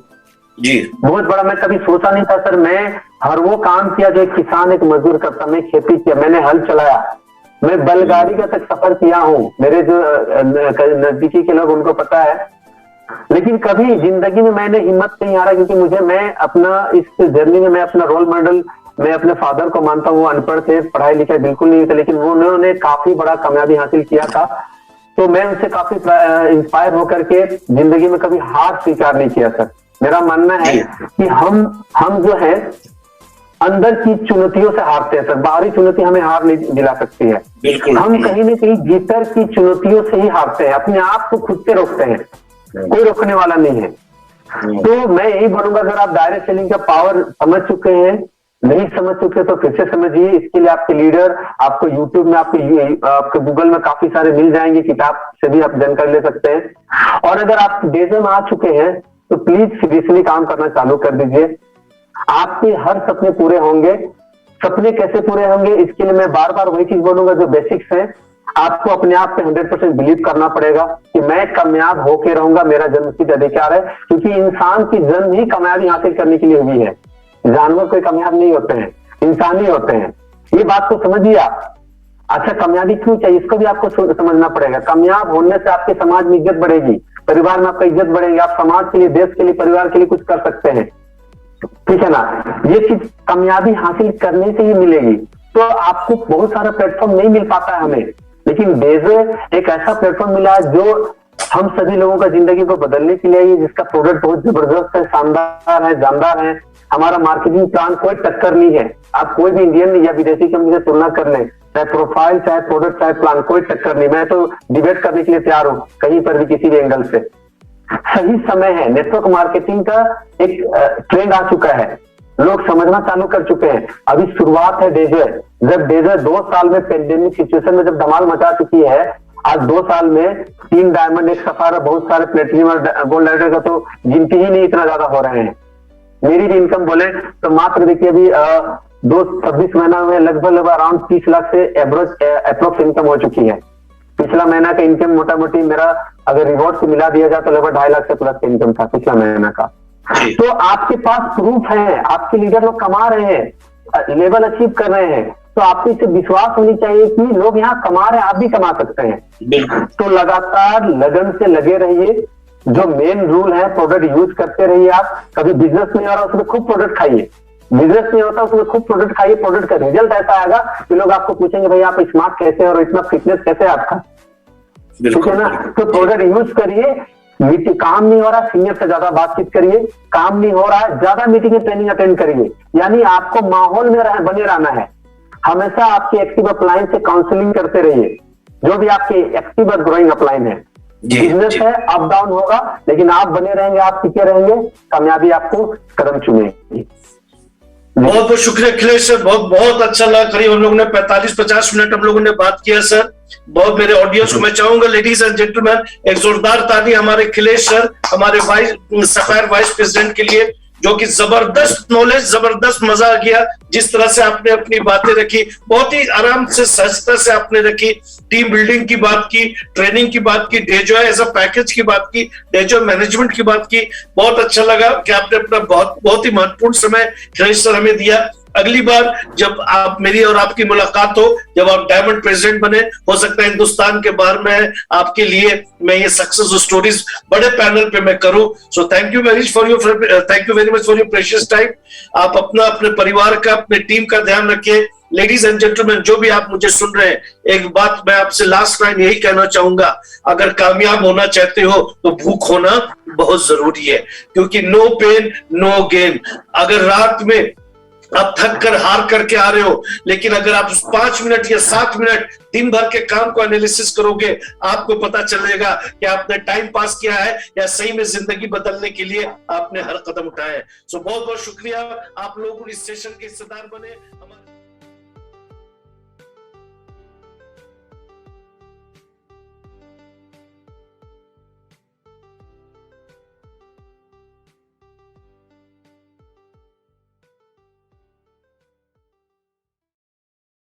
जी बहुत बड़ा, मैं कभी सोचा नहीं था सर। मैं हर वो काम किया जो एक किसान एक मजदूर करता। मैं खेती किया, मैंने हल चलाया, मैं बैलगाड़ी का तक सफर किया हूँ। मेरे जो नजदीकी के लोग उनको पता है। लेकिन कभी जिंदगी में मैंने हिम्मत नहीं हारा, क्योंकि मुझे, मैं अपना इस जर्नी में मैं अपना रोल मॉडल, मैं अपने फादर को मानता हूँ। वो अनपढ़ थे, पढ़ाई लिखाई बिल्कुल नहीं थे, लेकिन वो उन्होंने काफी बड़ा कामयाबी हासिल किया था। तो मैं उनसे काफी इंस्पायर होकर के जिंदगी में कभी हार स्वीकार नहीं किया सर। मेरा मानना है कि हम जो है अंदर की चुनौतियों से हारते हैं सर। बाहरी चुनौती हमें हार नहीं दिला सकती है। बिल्कुल हम कहीं ना कहीं भीतर की चुनौतियों से ही हारते हैं, अपने आप को खुद से रोकते हैं, कोई रोकने वाला नहीं है। तो मैं यही बोलूंगा, अगर आप डायरेक्ट सेलिंग का पावर समझ चुके हैं, नहीं समझ चुके तो फिर से समझिए। इसके लिए आपके लीडर, आपको यूट्यूब में, आपके गूगल में काफी सारे मिल जाएंगे, किताब से भी आप जानकारी ले सकते हैं। और अगर आप डेजो में आ चुके हैं तो प्लीज सीरियसली काम करना चालू कर दीजिए। आपके हर सपने पूरे होंगे। सपने कैसे पूरे होंगे, इसके लिए मैं बार बार वही चीज बोलूंगा जो बेसिक्स है। आपको अपने आप पे 100% बिलीव करना पड़ेगा कि मैं कामयाब होके रहूंगा, मेरा जन्मसिद्ध अधिकार है। क्योंकि इंसान की जन्म ही कामयाबी हासिल करने के लिए हुई है। जानवर कोई कामयाब नहीं होते हैं, इंसान ही होते हैं। ये बात को समझिए आप। अच्छा, कामयाबी क्यों चाहिए, इसको भी आपको समझना पड़ेगा। कामयाब होने से आपके समाज में इज्जत बढ़ेगी, परिवार में आपका इज्जत बढ़ेगी, आप समाज के लिए, देश के लिए, परिवार के लिए कुछ कर सकते हैं। ठीक है ना। ये चीज कामयाबी हासिल करने से ही मिलेगी। तो आपको बहुत सारा प्लेटफॉर्म नहीं मिल पाता है हमें, लेकिन डेजो एक ऐसा प्लेटफॉर्म मिला है जो हम सभी लोगों का जिंदगी को बदलने के लिए है, जिसका प्रोडक्ट बहुत जबरदस्त है, शानदार है, जानदार है। हमारा मार्केटिंग प्लान कोई टक्कर नहीं है। आप कोई भी इंडियन या विदेशी कंपनी से तुलना कर लें, चाहे प्रोफाइल, चाहे प्रोडक्ट, चाहे प्लान, कोई टक्कर नहीं। मैं तो डिबेट करने के लिए तैयार हूं, कहीं पर भी, किसी भी एंगल से। सही समय है। नेटवर्क मार्केटिंग का एक ट्रेंड आ चुका है, लोग समझना चालू कर चुके हैं। अभी शुरुआत है डेजो। जब डेजो 2 साल में पेंडेमिक सिचुएशन में जब धमाल मचा चुकी है, आज 2 साल में 3 डायमंड, 1 सफारा, बहुत सारे प्लेटिनम और गोल्ड लेवल का तो गिनती ही नहीं इतना ज्यादा हो रहे हैं। मेरी भी इनकम बोले तो मात्र देखिए अभी 26 महीना में लगभग अराउंड 30 लाख से एवरेज अप्रोक्स इनकम हो चुकी है। पिछला महीना का इनकम मोटा मोटी मेरा अगर रिवॉर्ड से मिला दिया जाए तो लगभग 2.5 लाख से प्लस का इनकम था पिछला महीना का। तो आपके पास प्रूफ है, आपके लीडर लोग कमा रहे हैं, लेवल अचीव कर रहे हैं। तो आपको इससे विश्वास होनी चाहिए कि लोग यहाँ कमा रहे हैं, आप भी कमा सकते हैं। तो लगातार लगन से लगे रहिए। जो मेन रूल है, प्रोडक्ट यूज करते रहिए। आप कभी बिजनेस नहीं हो रहा उसमें खूब प्रोडक्ट खाइए, बिजनेस नहीं होता उसमें खूब प्रोडक्ट खाइए। प्रोडक्ट का रिजल्ट ऐसा आएगा कि लोग आपको पूछेंगे भाई आप स्मार्ट कैसे और इतना फिटनेस कैसे है आपका, ठीक है ना। तो प्रोडक्ट यूज करिए। मीटिंग काम नहीं हो रहा, सीनियर से ज्यादा बातचीत करिए। काम नहीं हो रहा है, ज्यादा मीटिंग ट्रेनिंग अटेंड करिए। यानी आपको माहौल में बने रहना है। हमेशा आपकी एक्टिव अपलाइन से काउंसलिंग करते रहिए, जो भी आपके एक्टिव और ग्रोइंग अपलाइन है। बिजनेस है, अप डाउन होगा, लेकिन आप बने रहेंगे, आप टिके रहेंगे, कामयाबी आपको कदम चुमेगी। बहुत बहुत शुक्रिया अखिलेश सर, बहुत बहुत अच्छा लगा। करीब हम लोगों ने 45-50 मिनट हम लोगों ने बात किया सर। बहुत मेरे ऑडियंस को मैं चाहूंगा, लेडीज एंड जेंटलमैन, एक जोरदार ताली हमारे अखिलेश सर, हमारे सफायर वाइस प्रेसिडेंट के लिए, जो कि जबरदस्त नॉलेज, जबरदस्त मजा आ गया। जिस तरह से आपने अपनी बातें रखी, बहुत ही आराम से, सहजता से आपने रखी। टीम बिल्डिंग की बात की, ट्रेनिंग की बात की, डेजो एज अ पैकेज की बात की, डेजो मैनेजमेंट की बात की। बहुत अच्छा लगा कि आपने अपना बहुत ही महत्वपूर्ण समय अखिलेश सर हमें दिया। अगली बार जब आप मेरी और आपकी मुलाकात हो, जब आप डायमंड प्रेसिडेंट बने, हो सकता है हिंदुस्तान के बाहर में आपके लिए मैं ये सक्सेस स्टोरीज बड़े पैनल पे मैं करूं। So thank you very much for your precious time. आप अपने परिवार का, अपने टीम का ध्यान रखिए। लेडीज एंड जेंटलमैन, जो भी आप मुझे सुन रहे हैं, एक बात मैं आपसे लास्ट लाइन यही कहना चाहूंगा, अगर कामयाब होना चाहते हो तो भूख होना बहुत जरूरी है, क्योंकि नो पेन नो गेन। अगर रात में आप थक कर हार करके आ रहे हो, लेकिन अगर आप 5 मिनट या 7 मिनट दिन भर के काम को एनालिसिस करोगे, आपको पता चलेगा कि आपने टाइम पास किया है या सही में जिंदगी बदलने के लिए आपने हर कदम उठाया है। सो बहुत बहुत शुक्रिया, आप लोग इस सेशन के हिस्सेदार बने।